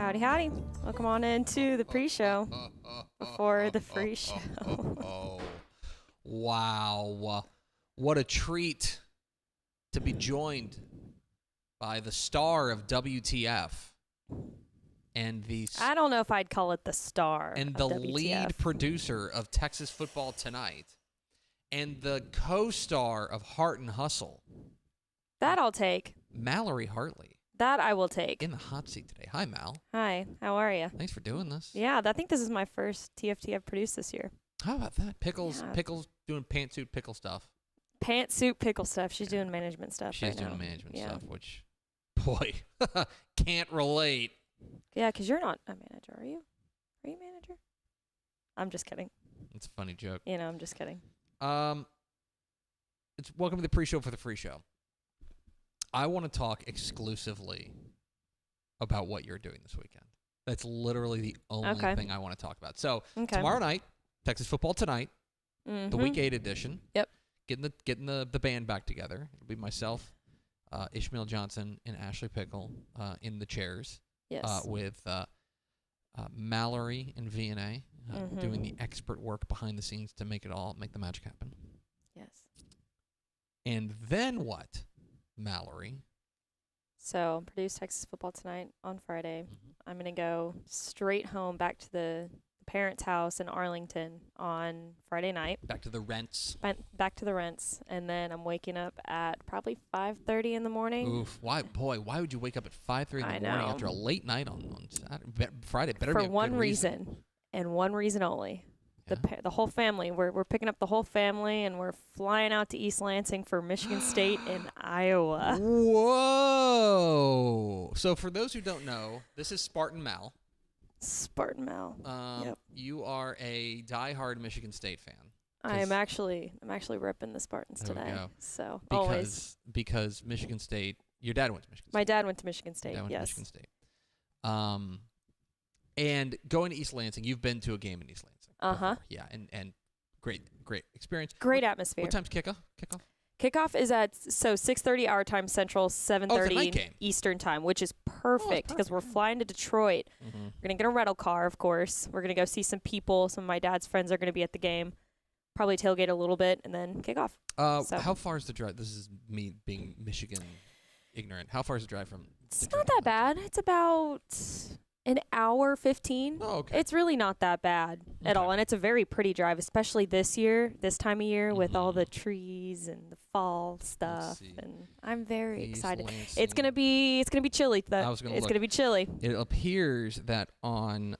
Howdy, howdy. Welcome on into the pre-show before the free show. Wow. What a treat to be joined by the star of WTF and the I don't know if I'd call it the star and of the WTF. lead producer of Texas Football Tonight and the co-star of Heart and Hustle. That I'll take. Mallory Hartley. That I will take. In the hot seat today. Hi, Mal. Hi, how are you? Thanks for doing this. Yeah, I think this is my first TFT I've produced this year. How about that? Pickles doing pantsuit pickle stuff. Pantsuit pickle stuff. She's doing management stuff She's right now. doing management stuff, which, boy, can't relate. Yeah, because you're not a manager, are you? Are you a manager? I'm just kidding. It's a funny joke. I'm just kidding. It's welcome to the pre-show for the free show. I want to talk exclusively about what you're doing this weekend. That's literally the only thing I want to talk about. So tomorrow night, Texas Football Tonight, the Week 8 edition. Yep. Getting the band back together. It'll be myself, Ishmael Johnson, and Ashley Pickle in the chairs. Yes. With Mallory and V&A doing the expert work behind the scenes to make the magic happen. Yes. And then what, Mallory? So, produce Texas Football Tonight on Friday. I'm going to go straight home back to the parents' house in Arlington on Friday night. Back to the rents. Back to the rents. And then I'm waking up at probably 5:30 in the morning. Oof. Why would you wake up at 5:30 in the morning after a late night on Saturday, Friday? Better be a For one good reason, and one reason only. Yeah. The whole family. We're picking up the whole family, and we're flying out to East Lansing for Michigan State in Iowa. Whoa! So for those who don't know, this is Spartan Mal. Spartan Mal. Yep. You are a diehard Michigan State fan. I'm actually ripping the Spartans There we today. go. So because Michigan State, your dad went to Michigan State. My dad went to Michigan State. Your dad went yes. to Michigan State. And going to East Lansing, you've been to a game in East Lansing. Before. Yeah, and great experience. Great atmosphere. What time's kickoff? Kickoff is at 6:30 our time Central, 7:30 Eastern time, which is perfect because we're flying to Detroit. We're gonna get a rental car, of course. We're gonna go see some people. Some of my dad's friends are gonna be at the game. Probably tailgate a little bit and then kick off. How far is the drive? This is me being Michigan ignorant. How far is the drive from? It's not that bad. It's about an hour 15. Oh, okay. It's really not that bad at all, and it's a very pretty drive, especially this time of year with all the trees and the fall stuff. And I'm very excited. Lansing. It's gonna be chilly. It's gonna be chilly. It appears that on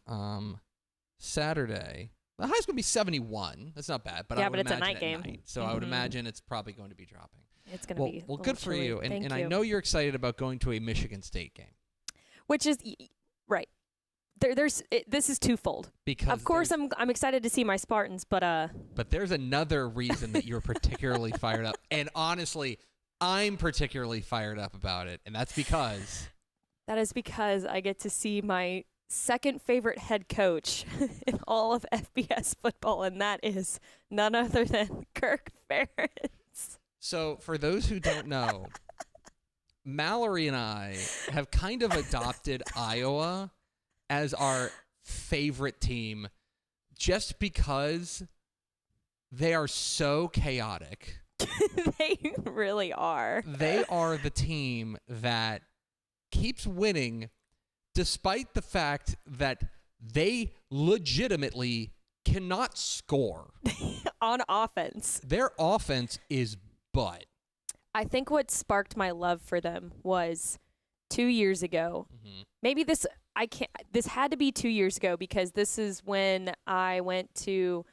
Saturday the high's gonna be 71. That's not bad, but I would but it's a imagine night game. night, so I would imagine it's probably going to be dropping. It's gonna be well. Good for chilly. you, and Thank I you. know you're excited about going to a Michigan State game, which is right. This is twofold. Because of course I'm excited to see my Spartans, but there's another reason that you're particularly fired up, and honestly, I'm particularly fired up about it, and that's because I get to see my second favorite head coach in all of FBS football, and that is none other than Kirk Ferentz. So for those who don't know, Mallory and I have kind of adopted Iowa as our favorite team just because they are so chaotic. They really are. They are the team that keeps winning despite the fact that they legitimately cannot score. On offense. Their offense is butt. I think what sparked my love for them was 2 years ago. Maybe this had to be 2 years ago because this is when I went to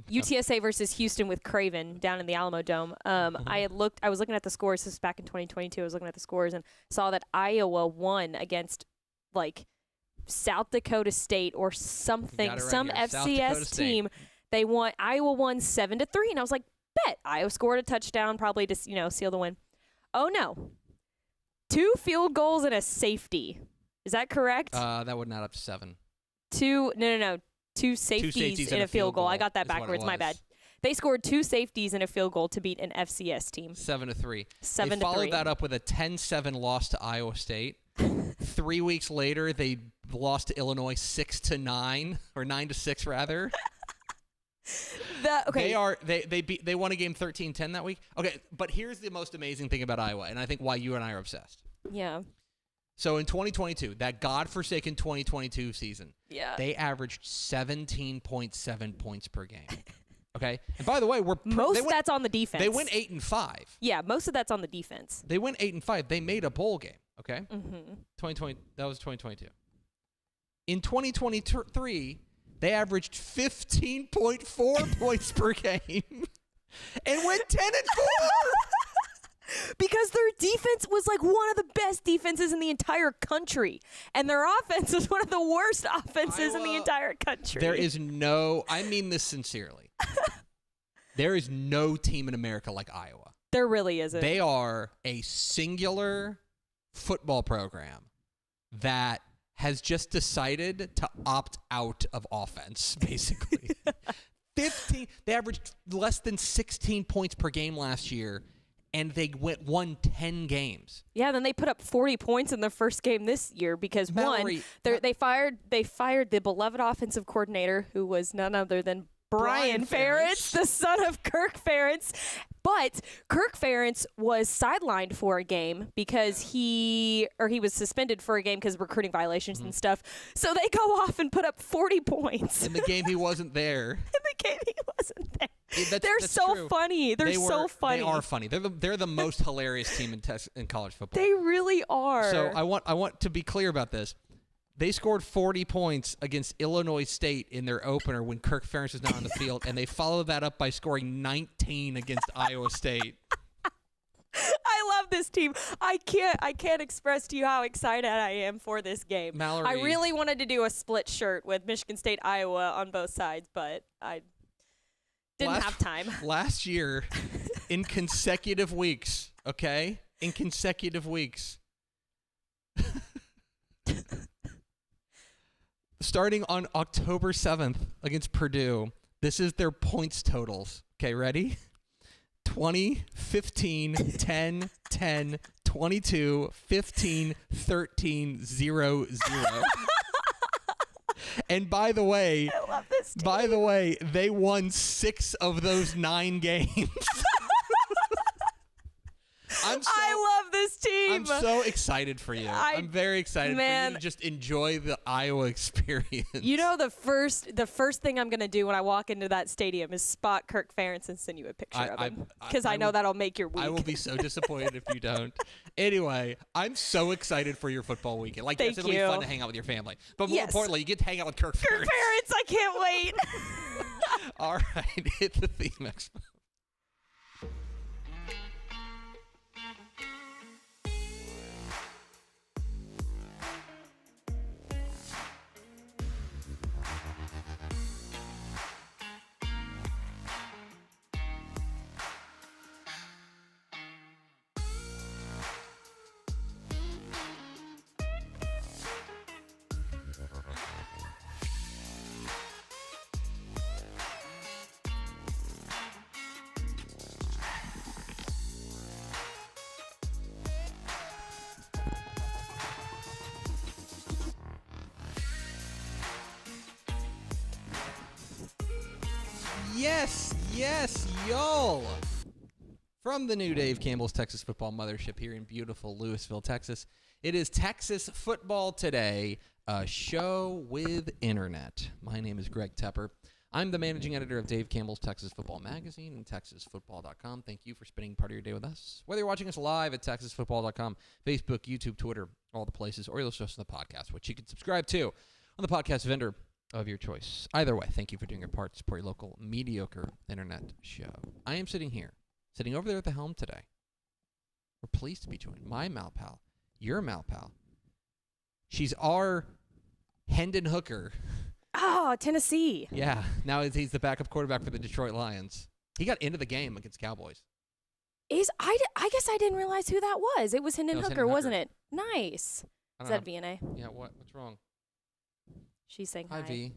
UTSA versus Houston with Craven down in the Alamo Dome. I was looking at the scores. This is back in 2022. I was looking at the scores and saw that Iowa won against like South Dakota State or something, some FCS team. Iowa won 7-3, and I was like, bet Iowa scored a touchdown, probably to seal the win. Oh no, 2 field goals and a safety. Is that correct? That would not up to 7. No. 2 safeties in a field goal. I got that backwards. My bad. They scored 2 safeties and a field goal to beat an FCS team. 7-3. 7-3. They followed that up with a 10-7 loss to Iowa State. 3 weeks later, they lost to Illinois 6-9 or 9-6 rather. They won a game 13-10 that week. Okay, but here's the most amazing thing about Iowa, and I think why you and I are obsessed. Yeah. So in 2022, that godforsaken 2022 season, they averaged 17.7 points per game. Okay, and by the way, that's on the defense. They went 8-5. Yeah, most of that's on the defense. They went 8-5. They made a bowl game. Okay, 2020. That was 2022. In 2023, they averaged 15.4 points per game and went 10-4. Because their defense was like one of the best defenses in the entire country. And their offense was one of the worst offenses in the entire country. I mean this sincerely. There is no team in America like Iowa. There really isn't. They are a singular football program that has just decided to opt out of offense, basically. They averaged less than 16 points per game last year. And they won 10 games. Yeah, then they put up 40 points in their first game this year because they fired the beloved offensive coordinator who was none other than Brian Ferentz, the son of Kirk Ferentz. But Kirk Ferentz was sidelined for a game because he was suspended for a game because of recruiting violations and stuff. So they go off and put up 40 points. In the game he wasn't there. They're so true. Funny. They're so funny. They are funny. They're the most hilarious team in college football. They really are. So I want to be clear about this. They scored 40 points against Illinois State in their opener when Kirk Ferentz was not on the field, and they followed that up by scoring 19 against Iowa State. I love this team. I can't express to you how excited I am for this game. Mallory, I really wanted to do a split shirt with Michigan State, Iowa on both sides, but I didn't have time. Last year, in consecutive weeks, starting on October 7th against Purdue, this is their points totals. Okay, ready? 20, 15, 10, 10, 22, 15, 13, 0, 0. And by the way, I love this team. They won 6 of those 9 games. I love this team. I'm so excited for you. I'm very excited for you to just enjoy the Iowa experience. You know, the first thing I'm going to do when I walk into that stadium is spot Kirk Ferentz and send you a picture of him. Because I know that'll make your week. I will be so disappointed if you don't. Anyway, I'm so excited for your football weekend. Like, yes, it'll be fun to hang out with your family. But more importantly, you get to hang out with Kirk Ferentz. Kirk Ferentz, I can't wait. All right, hit the theme expo. Yes, y'all. From the new Dave Campbell's Texas Football Mothership here in beautiful Lewisville, Texas, it is Texas Football Today, a show with internet. My name is Greg Tepper. I'm the managing editor of Dave Campbell's Texas Football Magazine and TexasFootball.com. Thank you for spending part of your day with us. Whether you're watching us live at TexasFootball.com, Facebook, YouTube, Twitter, all the places, or you'll listen to the podcast, which you can subscribe to on the podcast vendor of your choice. Either way, thank you for doing your part to support your local mediocre internet show. I am sitting over there at the helm today. We're pleased to be joined. My mal pal, your mal pal. She's our Hendon Hooker. Oh, Tennessee. Yeah, now he's the backup quarterback for the Detroit Lions. He got into the game against Cowboys. I guess I didn't realize who that was. It was Hendon Hooker, Hendon wasn't it? Nice. Is that VNA? Yeah, what's wrong? She's saying hi. Hi, V.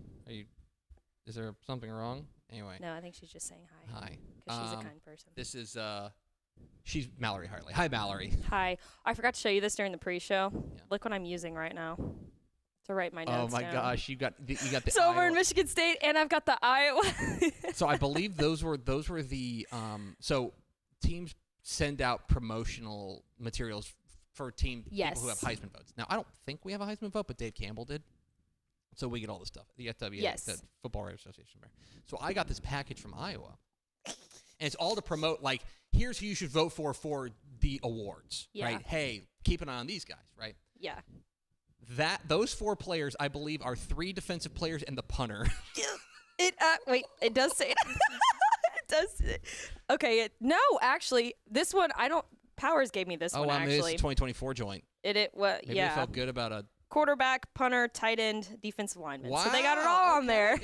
Is there something wrong? Anyway. No, I think she's just saying hi. Hi. Because she's a kind person. This is, she's Mallory Hartley. Hi, Mallory. Hi. I forgot to show you this during the pre-show. Yeah. Look what I'm using right now. to write my Oh notes my down. gosh, you got the So Iowa. we're in Michigan State, and I've got the Iowa. So I believe those were the so teams send out promotional materials for people who have Heisman votes. Now I don't think we have a Heisman vote, but Dave Campbell did. So we get all this stuff. The FWA, Yes. the Football Writers Association. So I got this package from Iowa, and it's all to promote like here's who you should vote for the awards, right? Hey, keep an eye on these guys, right? Yeah. Those 4 players, I believe, are 3 defensive players and the punter. It does say it. It does. Okay. No, actually, this one I don't. Powers gave me this one. Maybe it's Actually, the 2024 joint. Maybe Maybe they felt good about a quarterback, punter, tight end, defensive lineman. Wow, So they got it all on there.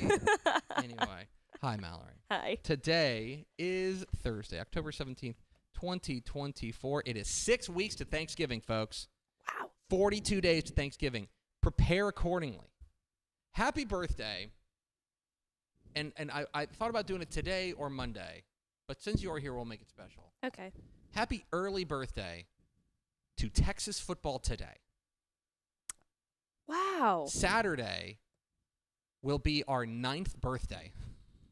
Anyway, hi Mallory. Hi. Today is Thursday, October 17th, 2024. It is 6 weeks to Thanksgiving, folks. Wow. 42 days to Thanksgiving. Prepare accordingly. Happy birthday. And I thought about doing it today or Monday, but since you're here, we'll make it special. Okay. Happy early birthday to Texas football today. Wow. Saturday will be our 9th birthday.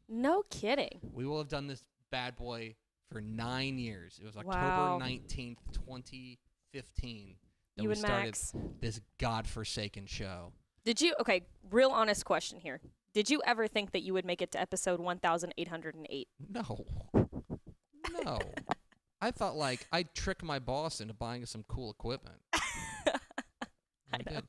No kidding. We will have done this bad boy for 9 years. It was October Wow. 19th, 2015 that You we and started Max. this godforsaken show. Okay, real honest question here. Did you ever think that you would make it to episode 1808? No. No. I thought like I'd trick my boss into buying us some cool equipment. I know. Did.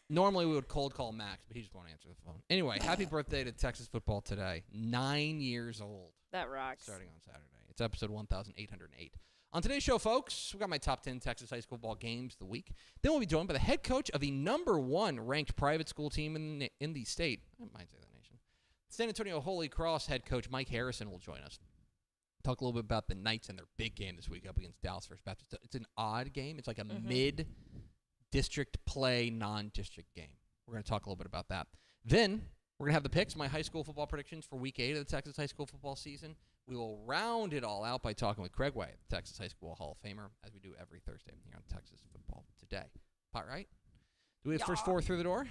Normally we would cold call Max, but he just won't answer the phone. Anyway, happy birthday to Texas football today. 9 years old. That rocks. Starting on Saturday. It's episode 1808. On today's show, folks, we got my top 10 Texas high school football games of the week. Then we'll be joined by the head coach of the number 1 ranked private school team in the state. I might say the nation. San Antonio Holy Cross head coach Mike Harrison will join us. Talk a little bit about the Knights and their big game this week up against Dallas First Baptist. It's an odd game. It's like a mid-district play, non-district game. We're going to talk a little bit about that. Then we're going to have the picks, my high school football predictions for Week 8 of the Texas high school football season. We will round it all out by talking with Craig Way, the Texas High School Hall of Famer, as we do every Thursday here on Texas Football Today. Pot right? Do we have first 4 through the door?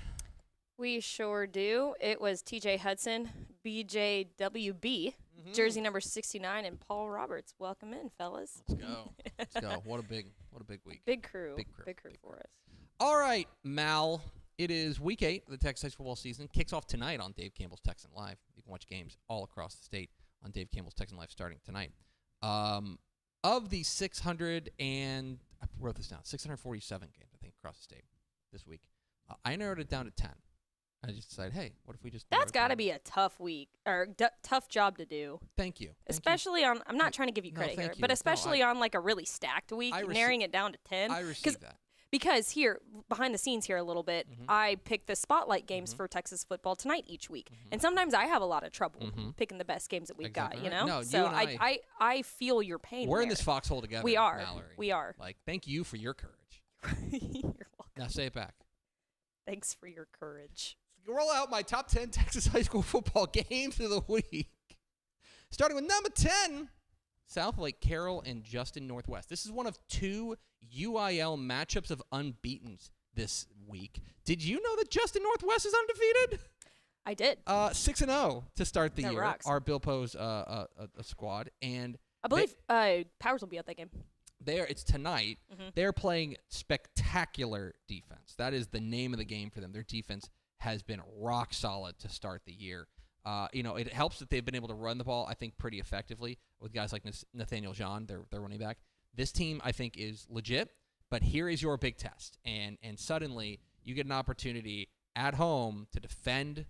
We sure do. It was TJ Hudson, BJWB, jersey number 69, and Paul Roberts. Welcome in, fellas. Let's go. Let's go. What a big week. Big crew. Big crew For us. All right, Mal. It is Week 8 of the Texas high school football season. Kicks off tonight on Dave Campbell's Texan Live. You can watch games all across the state on Dave Campbell's Texan Live starting tonight. Of the 600 and I wrote this down, 647 games I think across the state this week. I narrowed it down to 10. I just decided, hey, what if we just? That's got to be a tough week or tough job to do. Thank you. Especially on. I'm not trying to give you credit here, but especially on like a really stacked week, narrowing it down to 10. I received that. Because here, behind the scenes here a little bit, I pick the spotlight games for Texas football tonight each week. And sometimes I have a lot of trouble picking the best games that we've got, you know? No, so you and I feel your pain. We're there. in this foxhole together, We are. Mallory. We are. Like, thank you for your courage. You're welcome. Now say it back. Thanks for your courage. Roll out my top 10 Texas high school football games of the week. Starting with number 10, South Lake Carroll and Justin Northwest. This is one of 2 UIL matchups of unbeatens this week. Did you know that Justin Northwest is undefeated? I did. 6-0 to start the year. Rocks. Our Bill Poe's a squad. And I believe Powers will be at that game. It's tonight. They're playing spectacular defense. That is the name of the game for them. Their defense has been rock solid to start the year. It helps that they've been able to run the ball, I think, pretty effectively with guys like Nathaniel Jean, their running back. This team, I think, is legit, but here is your big test. And suddenly you get an opportunity at home to defend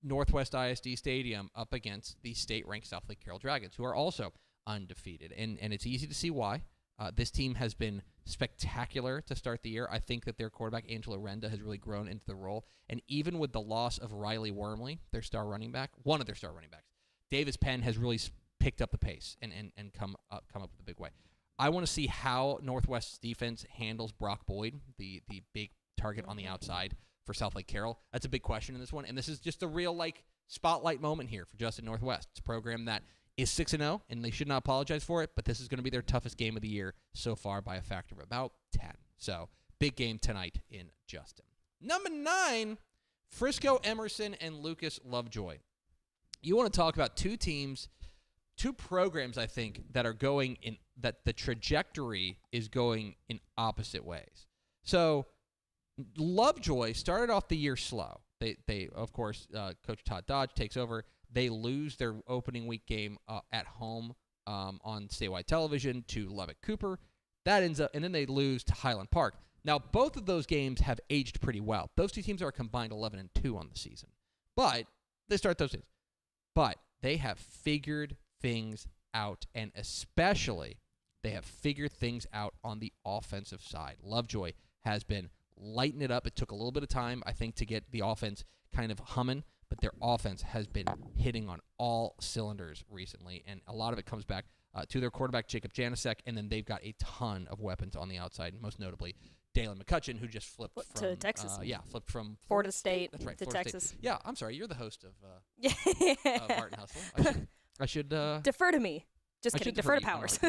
Northwest ISD Stadium up against the state-ranked South Lake Carroll Dragons, who are also undefeated. And it's easy to see why. This team has been spectacular to start the year. I think that their quarterback, Angela Renda, has really grown into the role. And even with the loss of Riley Wormley, their star running back, one of their star running backs, Davis Penn has really picked up the pace and come up with a big way. I want to see how Northwest's defense handles Brock Boyd, the big target on the outside for South Lake Carroll. That's a big question in this one. And this is just a real spotlight moment here for Justin Northwest. It's a program that is 6-0, and they should not apologize for it, but this is going to be their toughest game of the year so far by a factor of about 10. So, big game tonight in Justin. Number 9, Frisco Emerson and Lucas Lovejoy. You want to talk about two teams, two programs, I think, that are going in, that the trajectory is going in opposite ways. So Lovejoy started off the year slow. They of course, Coach Todd Dodge takes over. They lose their opening week game at home on statewide television to Lubbock Cooper. That ends up, and then they lose to Highland Park. Now, both of those games have aged pretty well. Those two teams are combined 11-2 on the season, but they start those days. But they have figured things out, and especially they have figured things out on the offensive side. Lovejoy has been lighting it up. It took a little bit of time, I think, to get the offense kind of humming, but their offense has been hitting on all cylinders recently, and a lot of it comes back to their quarterback, Jacob Janicek, and then they've got a ton of weapons on the outside, most notably Dalen McCutcheon, who just flipped from to Texas. Flipped from Florida State. That's right, to Florida Texas. State. Yeah, I'm sorry, you're the host of Heart and Hustle. I should defer to me. Just I kidding. should Defer to you. Powers.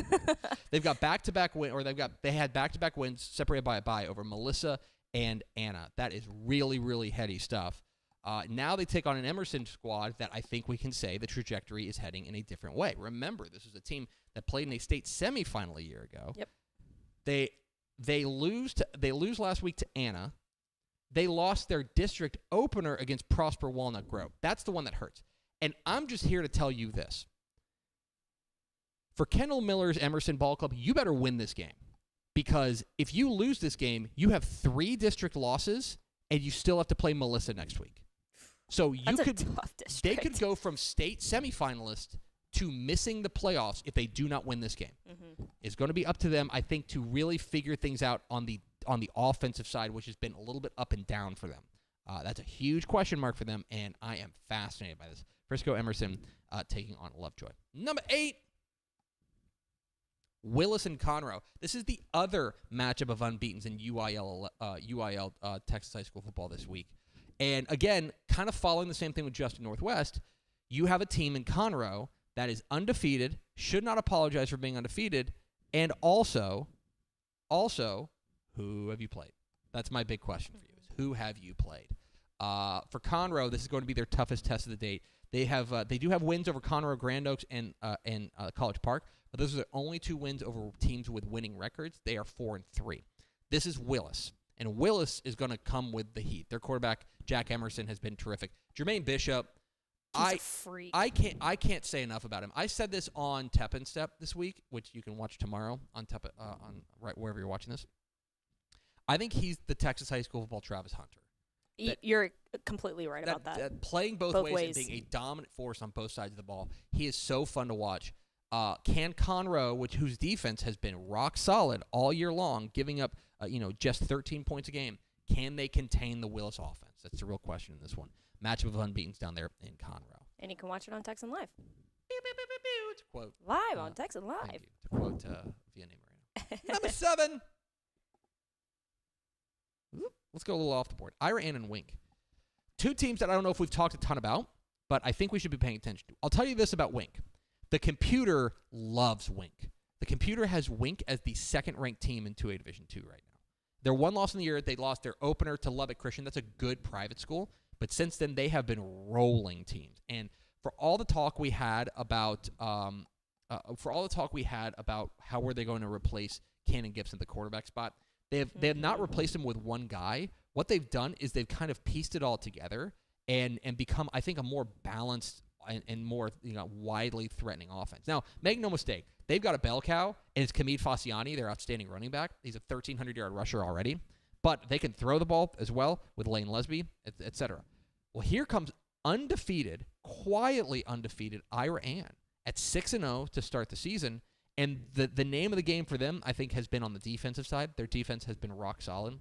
They've got back-to-back win, or they had back-to-back wins separated by a bye over Melissa and Anna. That is really, really heady stuff. Now they take on an Emerson squad that I think we can say the trajectory is heading in a different way. Remember, this is a team that played in a state semifinal a year ago. Yep. They lose last week to Anna. They lost their district opener against Prosper Walnut Grove. That's the one that hurts. And I'm just here to tell you this. For Kendall Miller's Emerson Ball Club, you better win this game. Because if you lose this game, you have 3 district losses, and you still have to play Melissa next week. So That's a tough district. they could go from state semifinalist to missing the playoffs if they do not win this game. Mm-hmm. It's going to be up to them, I think, to really figure things out on the offensive side, which has been a little bit up and down for them. That's a huge question mark for them, and I am fascinated by this. Frisco Emerson taking on Lovejoy. Number 8, Willis and Conroe. This is the other matchup of unbeatens in UIL Texas high school football this week. And again, kind of following the same thing with Justin Northwest, you have a team in Conroe that is undefeated, should not apologize for being undefeated, and also, who have you played? That's my big question for you, is who have you played? For Conroe, this is going to be their toughest test of the date. They do have wins over Conroe, Grand Oaks, and College Park, but those are the only 2 wins over teams with winning records. They are 4-3. This is Willis, and Willis is going to come with the heat. Their quarterback, Jack Emerson, has been terrific. Jermaine Bishop, He's a freak. I can't say enough about him. I said this on Tep and Step this week, which you can watch tomorrow on Tep on right wherever you're watching this. I think he's the Texas high school football Travis Hunter. You're completely right about that. Playing both ways and being a dominant force on both sides of the ball. He is so fun to watch. Can Conroe, whose defense has been rock solid all year long, giving up just 13 points a game, can they contain the Willis offense? That's the real question in this one. Matchup of unbeatens down there in Conroe. And you can watch it on Texan Live. To quote Live on Texan Live. Thank you. To quote Vianney Moreno. Number 7. Let's go a little off the board. Ira Ann and Wink. 2 teams that I don't know if we've talked a ton about, but I think we should be paying attention to. I'll tell you this about Wink. The computer loves Wink. The computer has Wink as the second-ranked team in 2A Division II right now. Their one loss in the year, they lost their opener to Lubbock Christian. That's a good private school. But since then, they have been rolling teams. And for all the talk we had about how were they going to replace Cannon Gibson at the quarterback spot, they have not replaced him with one guy. What they've done is they've kind of pieced it all together and become, I think, a more balanced and more widely threatening offense. Now, make no mistake, they've got a bell cow, and it's Kamid Fasciani, their outstanding running back. He's a 1,300-yard rusher already. But they can throw the ball as well with Lane Lesby, et cetera. Well, here comes quietly undefeated Ira Ann at 6-0 to start the season. And the name of the game for them, I think, has been on the defensive side. Their defense has been rock solid.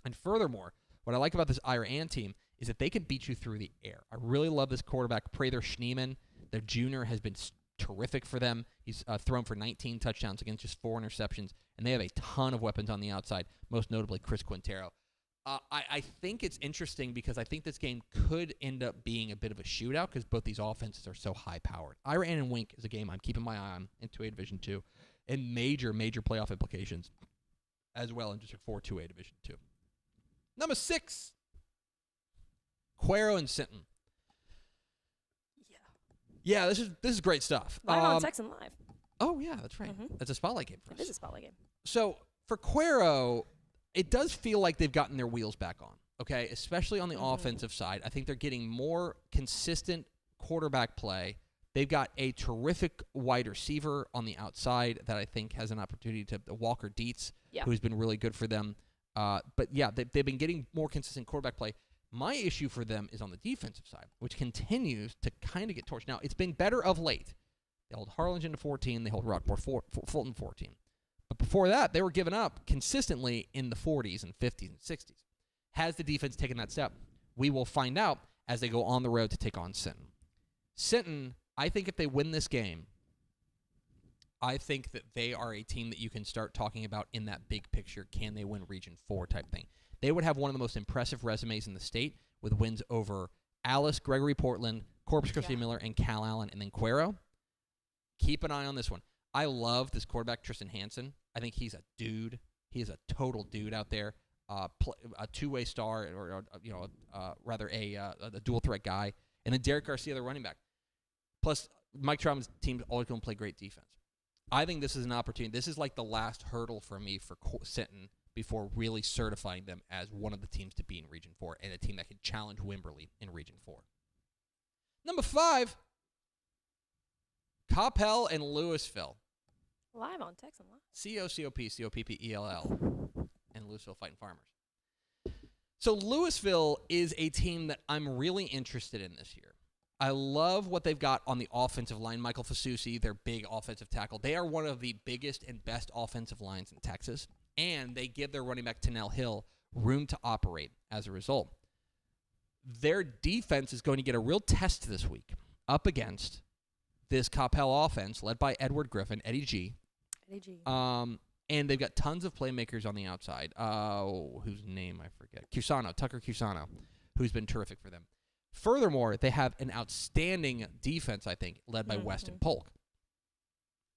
And furthermore, what I like about this Ira Ann team is that they can beat you through the air. I really love this quarterback, Prather Schneeman. Their junior has been terrific for them. He's thrown for 19 touchdowns against just 4 interceptions, and they have a ton of weapons on the outside, most notably Chris Quintero. I think it's interesting because I think this game could end up being a bit of a shootout because both these offenses are so high-powered. Ira Ann and Wink is a game I'm keeping my eye on in 2A Division II, and major playoff implications as well in District 4 2A Division II. Number 6, Cuero and Sinton. Yeah, this is great stuff. Live on Texan Live. Oh, yeah, that's right. Mm-hmm. That's a spotlight game for us. It is a spotlight game. So for Cuero, it does feel like they've gotten their wheels back on, okay, especially on the offensive side. I think they're getting more consistent quarterback play. They've got a terrific wide receiver on the outside that I think has an opportunity to Walker Dietz, who's been really good for them. But, yeah, they've been getting more consistent quarterback play. My issue for them is on the defensive side, which continues to kind of get torched. Now, it's been better of late. They hold Harlingen to 14. They hold Rockport Fulton 14. But before that, they were giving up consistently in the 40s and 50s and 60s. Has the defense taken that step? We will find out as they go on the road to take on Sinton. Sinton, I think if they win this game, I think that they are a team that you can start talking about in that big picture. Can they win Region 4 type thing? They would have one of the most impressive resumes in the state with wins over Alice, Gregory Portland, Corpus Christi Miller, and Cal Allen, and then Cuero. Keep an eye on this one. I love this quarterback, Tristan Hansen. I think he's a dude. He is a total dude out there. A two-way star, or rather a dual threat guy. And then Derek Garcia, the running back. Plus, Mike Troutman's team is always going to play great defense. I think this is an opportunity. This is like the last hurdle for me for Sinton before really certifying them as one of the teams to be in Region 4 and a team that can challenge Wimberley in Region 4. Number 5, Coppell and Louisville. Live on Texan Live. COPPELL and Louisville Fighting Farmers. So Louisville is a team that I'm really interested in this year. I love what they've got on the offensive line. Michael Fasusi, their big offensive tackle. They are one of the biggest and best offensive lines in Texas, and they give their running back, Tennell Hill, room to operate as a result. Their defense is going to get a real test this week up against this Coppell offense led by Edward Griffin, Eddie G. And they've got tons of playmakers on the outside. Whose name I forget. Tucker Cusano, who's been terrific for them. Furthermore, they have an outstanding defense, I think, led by Weston Polk.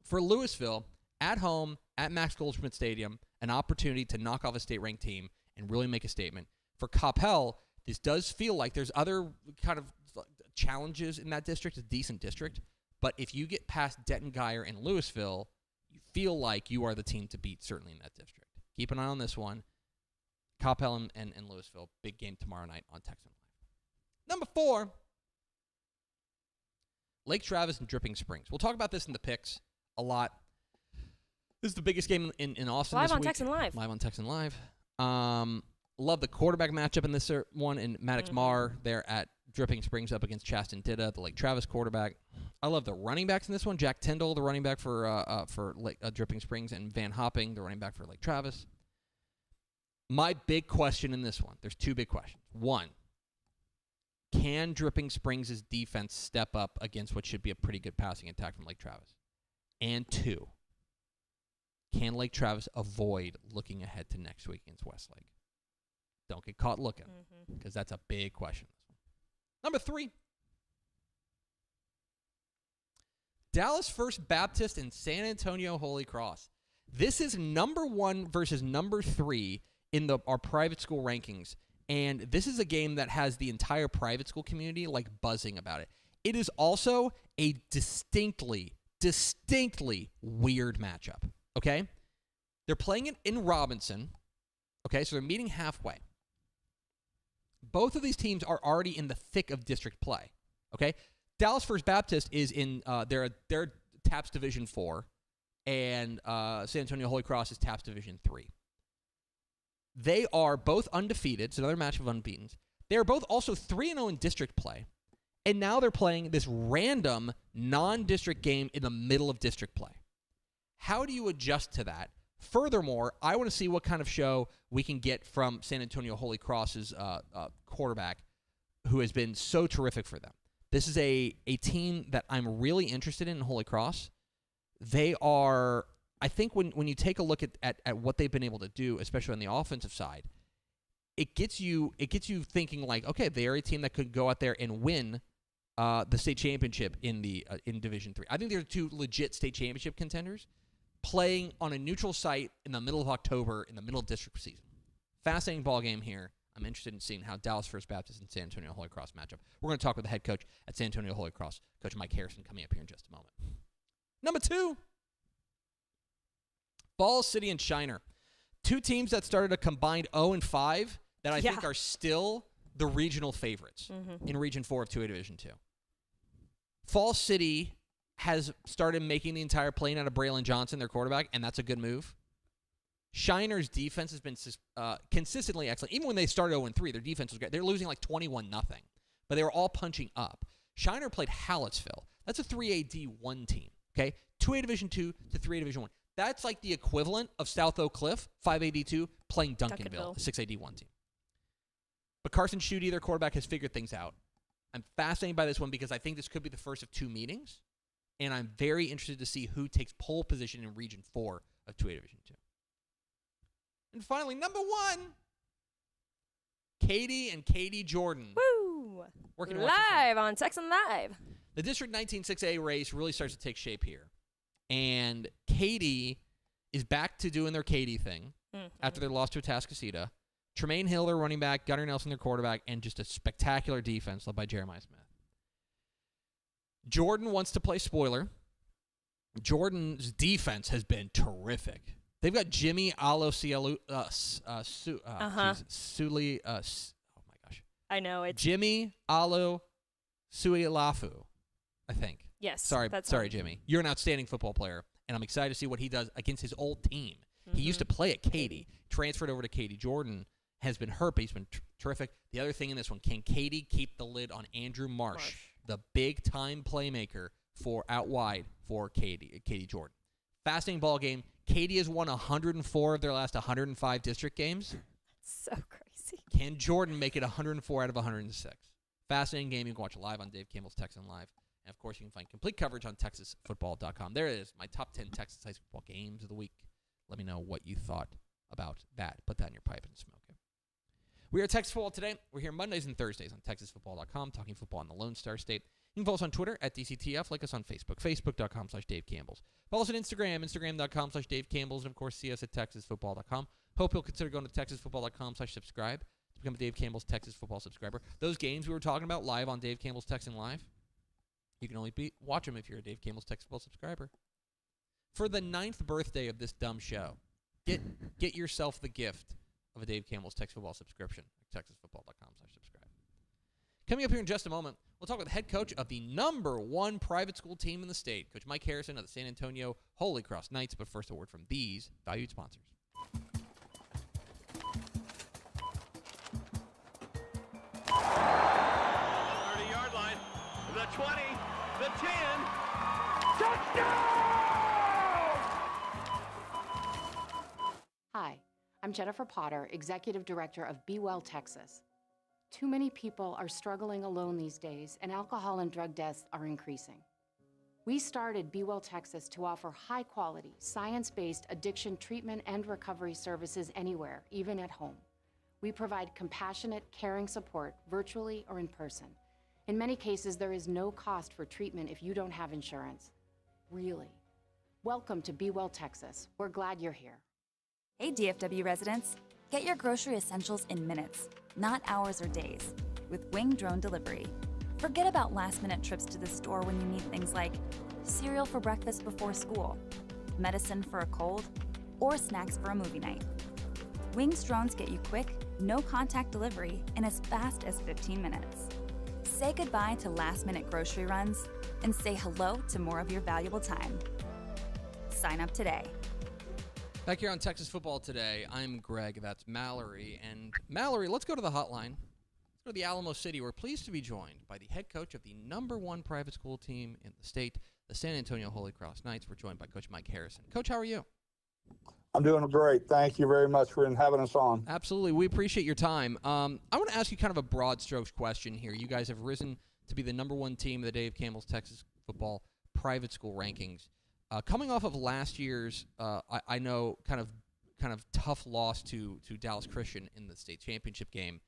For Louisville, at home, at Max Goldschmidt Stadium, an opportunity to knock off a state-ranked team and really make a statement. For Coppell, this does feel like there's other kind of challenges in that district, a decent district. But if you get past Denton Geyer and Louisville, you feel like you are the team to beat, certainly in that district. Keep an eye on this one. Coppell and Louisville, big game tomorrow night on Texan Live. Number 4, Lake Travis and Dripping Springs. We'll talk about this in the picks a lot. This is the biggest game in Austin Live this on week. Texan Live. Live on Texan Live. Love the quarterback matchup in this one, in Maddox Marr there at Dripping Springs up against Chasten Ditta, the Lake Travis quarterback. I love the running backs in this one. Jack Tyndall, the running back for Dripping Springs, and Van Hopping, the running back for Lake Travis. My big question in this one, there's 2 big questions. 1, can Dripping Springs' defense step up against what should be a pretty good passing attack from Lake Travis? And 2, can Lake Travis avoid looking ahead to next week against Westlake? Don't get caught looking, because that's a big question. Number 3, Dallas First Baptist and San Antonio Holy Cross. This is number 1 versus number 3 in our private school rankings. And this is a game that has the entire private school community like buzzing about it. It is also a distinctly weird matchup, okay? They're playing it in Robinson, okay? So they're meeting halfway. Both of these teams are already in the thick of district play, okay? Dallas First Baptist is in they're TAPS Division 4, and San Antonio Holy Cross is TAPS Division 3. They are both undefeated. It's another match of unbeatens. They are both also 3-0 in district play. And now they're playing this random non-district game in the middle of district play. How do you adjust to that? Furthermore, I want to see what kind of show we can get from San Antonio Holy Cross's quarterback, who has been so terrific for them. This is a team that I'm really interested in Holy Cross. They are... I think when you take a look at what they've been able to do, especially on the offensive side, it gets you thinking like, okay, they are a team that could go out there and win the state championship in Division 3. I think they're 2 legit state championship contenders playing on a neutral site in the middle of October in the middle of district season. Fascinating ball game here. I'm interested in seeing how Dallas First Baptist and San Antonio Holy Cross match up. We're going to talk with the head coach at San Antonio Holy Cross, Coach Mike Harrison, coming up here in just a moment. Number 2, Falls City and Shiner. 2 teams that started a combined 0-5 that I think are still the regional favorites in Region 4 of 2A Division 2. Falls City has started making the entire plane out of Braylon Johnson, their quarterback, and that's a good move. Shiner's defense has been consistently excellent. Even when they started 0-3, their defense was great. They're losing like 21-0, but they were all punching up. Shiner played Hallettsville. That's a 3A D1 team, okay? 2A Division 2 to 3A Division 1. That's like the equivalent of South Oak Cliff, 5A D2, playing Duncanville, a 6A D1 team. But Carson Schutte, their quarterback, has figured things out. I'm fascinated by this one because I think this could be the first of 2 meetings, and I'm very interested to see who takes pole position in Region 4 of 2A Division 2. And finally, number 1, Katie and Katie Jordan. Woo! Working live on Texan Live. The District 19 6A race really starts to take shape here. And Katie is back to doing their Katie thing after their loss to Atascocita. Tremaine Hill, their running back, Gunnar Nelson, their quarterback, and just a spectacular defense led by Jeremiah Smith. Jordan wants to play spoiler. Jordan's defense has been terrific. They've got Jimmy Alo-Suli, oh my gosh. I know. It's Jimmy Alo-Suilafu, I think. Yes. Sorry, Jimmy. You're an outstanding football player, and I'm excited to see what he does against his old team. He used to play at Katy, transferred over to Katy. Jordan has been hurt, but he's been terrific. The other thing in this one, can Katy keep the lid on Andrew Marsh, the big-time playmaker for out wide for Katy Jordan? Fascinating ball game. Katy has won 104 of their last 105 district games. That's so crazy. Can Jordan make it 104 out of 106? Fascinating game. You can watch it live on Dave Campbell's Texan Live. And, of course, you can find complete coverage on TexasFootball.com. There it is, my top 10 Texas high school football games of the week. Let me know what you thought about that. Put that in your pipe and smoke it. We are Texas Football Today. We're here Mondays and Thursdays on TexasFootball.com, talking football in the Lone Star State. You can follow us on Twitter at DCTF. Like us on Facebook, Facebook.com/Dave Campbells. Follow us on Instagram, Instagram.com/Dave Campbells. And, of course, see us at TexasFootball.com. Hope you'll consider going to TexasFootball.com/subscribe to become a Dave Campbell's Texas Football subscriber. Those games we were talking about live on Dave Campbell's Texan Live, you can only watch them if you're a Dave Campbell's Texas Football subscriber. For the 9th birthday of this dumb show, get yourself the gift of a Dave Campbell's Texas Football subscription at TexasFootball.com/subscribe. Coming up here in just a moment, we'll talk with the head coach of the number 1 private school team in the state, Coach Mike Harrison of the San Antonio Holy Cross Knights. But first, a word from these valued sponsors. 30-yard line, the 20, the 10, touchdown! Hi, I'm Jennifer Potter, Executive Director of Be Well Texas. Too many people are struggling alone these days, and alcohol and drug deaths are increasing. We started Be Well Texas to offer high-quality, science-based addiction treatment and recovery services anywhere, even at home. We provide compassionate, caring support virtually or in person. In many cases, there is no cost for treatment if you don't have insurance. Really. Welcome to Be Well Texas. We're glad you're here. Hey DFW residents, get your grocery essentials in minutes, not hours or days, with Wing Drone Delivery. Forget about last-minute trips to the store when you need things like cereal for breakfast before school, medicine for a cold, or snacks for a movie night. Wing's drones get you quick, no-contact delivery in as fast as 15 minutes. Say goodbye to last-minute grocery runs and say hello to more of your valuable time. Sign up today. Back here on Texas Football Today, I'm Greg, that's Mallory. And Mallory, let's go to the hotline. Let's go to the Alamo City. We're pleased to be joined by the head coach of the number 1 private school team in the state, the San Antonio Holy Cross Knights. We're joined by Coach Mike Harrison. Coach, how are you? I'm doing great. Thank you very much for having us on. Absolutely. We appreciate your time. I want to ask you kind of a broad strokes question here. You guys have risen to be the number 1 team of the Dave Campbell's Texas Football private school rankings. Coming off of last year's, I know, kind of tough loss to Dallas Christian in the state championship game.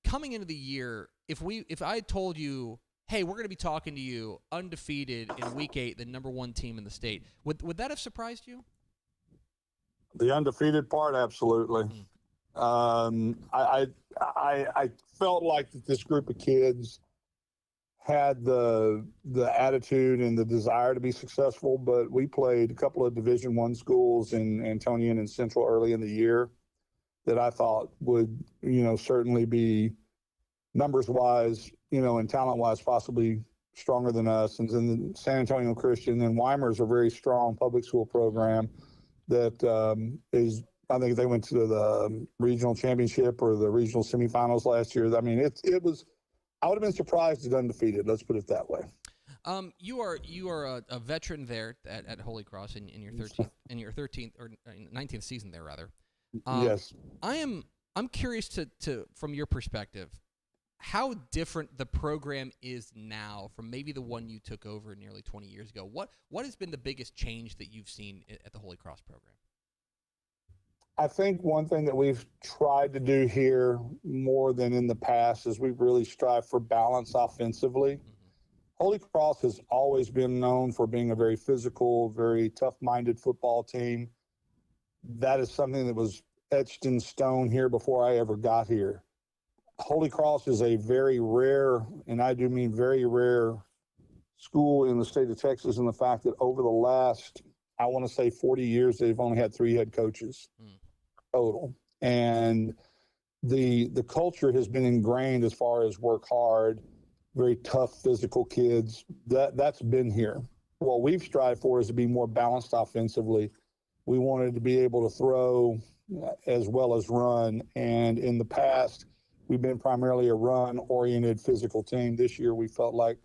Coming into the year, if I had told you, hey, we're going to be talking to you undefeated in Week 8, the number 1 team in the state, would that have surprised you? The undefeated part, absolutely. I felt like that this group of kids had the attitude and the desire to be successful, but we played a couple of Division I schools in Antonian and Central early in the year that I thought would, certainly be numbers wise, and talent wise, possibly stronger than us. And then the San Antonio Christian and Weimer's a very strong public school program that is, I think they went to the regional championship or the regional semifinals last year. I mean, it was, I would have been surprised at undefeated. Let's put it that way. You are a veteran there at Holy Cross in your 13th or 19th season there rather. Yes. I'm curious to from your perspective, how different the program is now from maybe the one you took over nearly 20 years ago. What has been the biggest change that you've seen at the Holy Cross program? I think one thing that we've tried to do here more than in the past is we've really strived for balance offensively. Holy Cross has always been known for being a very physical, very tough-minded football team. That is something that was etched in stone here before I ever got here. Holy Cross is a very rare, and I do mean very rare, school in the state of Texas in the fact that over the last, I want to say 40 years, they've only had 3 head coaches total. And the culture has been ingrained as far as work hard, very tough physical kids. That's been here. What we've strived for is to be more balanced offensively. We wanted to be able to throw as well as run. And in the past, we've been primarily a run-oriented physical team. This year, we felt like,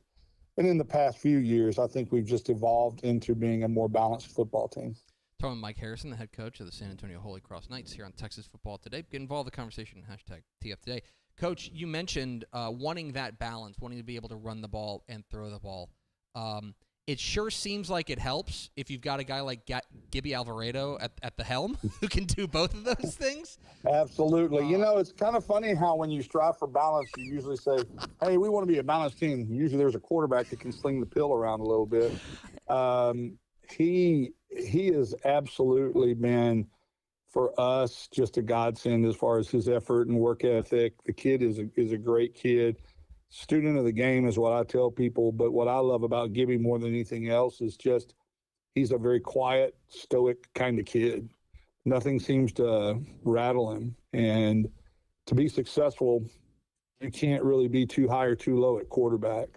and in the past few years, I think we've just evolved into being a more balanced football team. Talking with Mike Harrison, the head coach of the San Antonio Holy Cross Knights here on Texas Football Today. Get involved in the conversation, #TF Today. Coach, you mentioned wanting that balance, wanting to be able to run the ball and throw the ball. It sure seems like it helps if you've got a guy like Gibby Alvarado at the helm who can do both of those things. Absolutely. It's kind of funny how when you strive for balance, you usually say, hey, we want to be a balanced team. Usually there's a quarterback that can sling the pill around a little bit. He has absolutely been, for us, just a godsend as far as his effort and work ethic. The kid is a great kid. Student of the game is what I tell people, but what I love about Gibby more than anything else is just he's a very quiet, stoic kind of kid. Nothing seems to rattle him. And to be successful, you can't really be too high or too low at quarterback.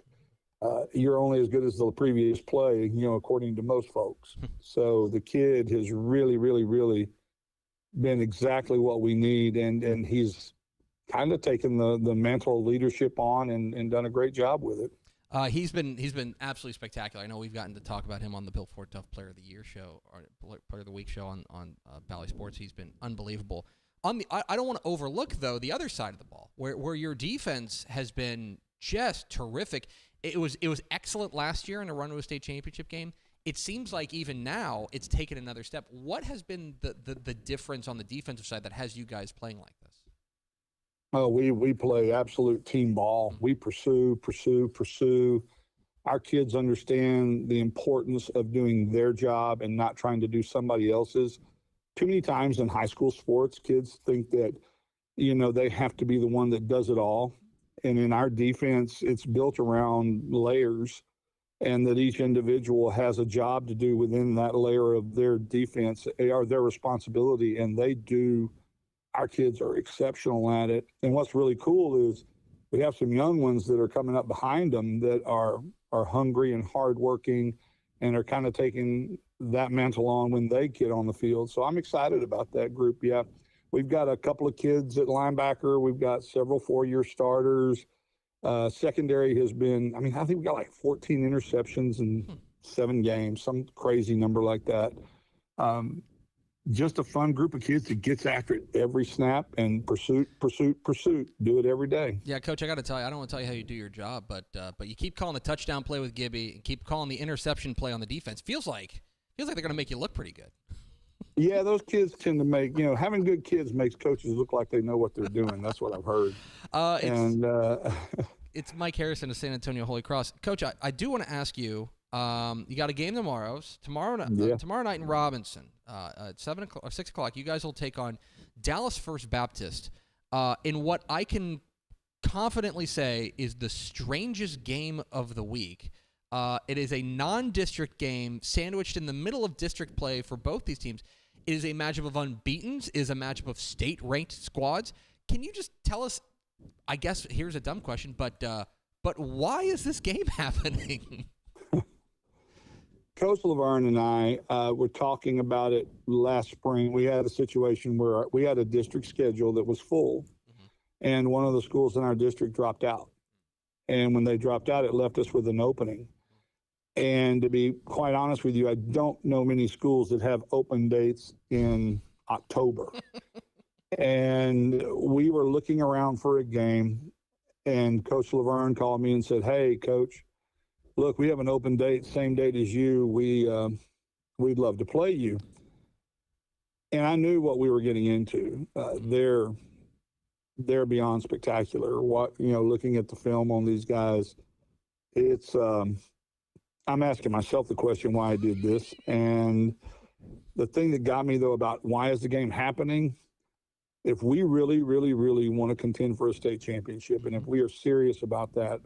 You're only as good as the previous play, according to most folks. So the kid has really, really, really been exactly what we need, and he's kind of taken the mantle of leadership on and done a great job with it. He's been absolutely spectacular. I know we've gotten to talk about him on the Bill Ford Tough Player of the Year show, or Player of the Week show on Valley Sports. He's been unbelievable. I don't want to overlook, though, the other side of the ball, where your defense has been just terrific. It was excellent last year in a run to a state championship game. It seems like even now it's taken another step. What has been the difference on the defensive side that has you guys playing like this? Oh, we play absolute team ball. We pursue. Our kids understand the importance of doing their job and not trying to do somebody else's. Too many times in high school sports, kids think that, they have to be the one that does it all. And in our defense, it's built around layers, and that each individual has a job to do within that layer of their defense or their responsibility, and they do. Our kids are exceptional at it. And what's really cool is we have some young ones that are coming up behind them that are hungry and hardworking and are kind of taking that mantle on when they get on the field. So I'm excited about that group. Yeah. We've got a couple of kids at linebacker. We've got several 4-year starters. Secondary has been, I think we got like 14 interceptions in 7 games, some crazy number like that. Just a fun group of kids that gets after it every snap and pursuit. Do it every day. Yeah, Coach, I got to tell you, I don't want to tell you how you do your job, but you keep calling the touchdown play with Gibby and keep calling the interception play on the defense. Feels like they're going to make you look pretty good. Yeah, those kids tend to make, having good kids makes coaches look like they know what they're doing. That's what I've heard. It's Mike Harrison of San Antonio Holy Cross. Coach, I do want to ask you, you got a game tomorrow night in Robinson at 7 o'clock or 6 o'clock. You guys will take on Dallas First Baptist, in what I can confidently say is the strangest game of the week. It is a non-district game sandwiched in the middle of district play for both these teams. It is a matchup of unbeatens. It is a matchup of state-ranked squads. Can you just tell us, I guess here's a dumb question, but why is this game happening? Coach Laverne and I were talking about it last spring. We had a situation where we had a district schedule that was full, and one of the schools in our district dropped out. And when they dropped out, it left us with an opening. And to be quite honest with you, I don't know many schools that have open dates in October. And we were looking around for a game, and Coach Laverne called me and said, "Hey, Coach, look, we have an open date, same date as you. We'd love to play you." And I knew what we were getting into. They're beyond spectacular. Looking at the film on these guys, it's, I'm asking myself the question why I did this. And the thing that got me, though, about why is the game happening, if we really, really, really want to contend for a state championship, and if we are serious about that,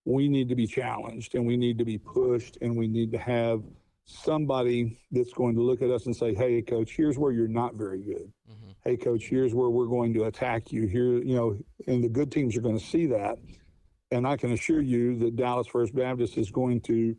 we need to be challenged, and we need to be pushed, and we need to have somebody that's going to look at us and say, "Hey, Coach, here's where you're not very good. Hey, Coach, here's where we're going to attack you here." And the good teams are going to see that. And I can assure you that Dallas First Baptist is going to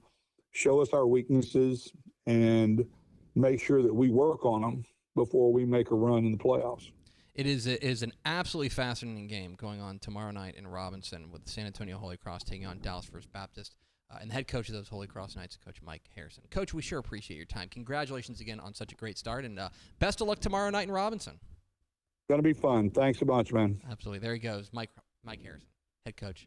show us our weaknesses and make sure that we work on them before we make a run in the playoffs. It is an absolutely fascinating game going on tomorrow night in Robinson with the San Antonio Holy Cross taking on Dallas First Baptist. And the head coach of those Holy Cross Knights, Coach Mike Harrison. Coach, we sure appreciate your time. Congratulations again on such a great start, and best of luck tomorrow night in Robinson. Going to be fun. Thanks a bunch, man. Absolutely. There he goes, Mike Harrison, head coach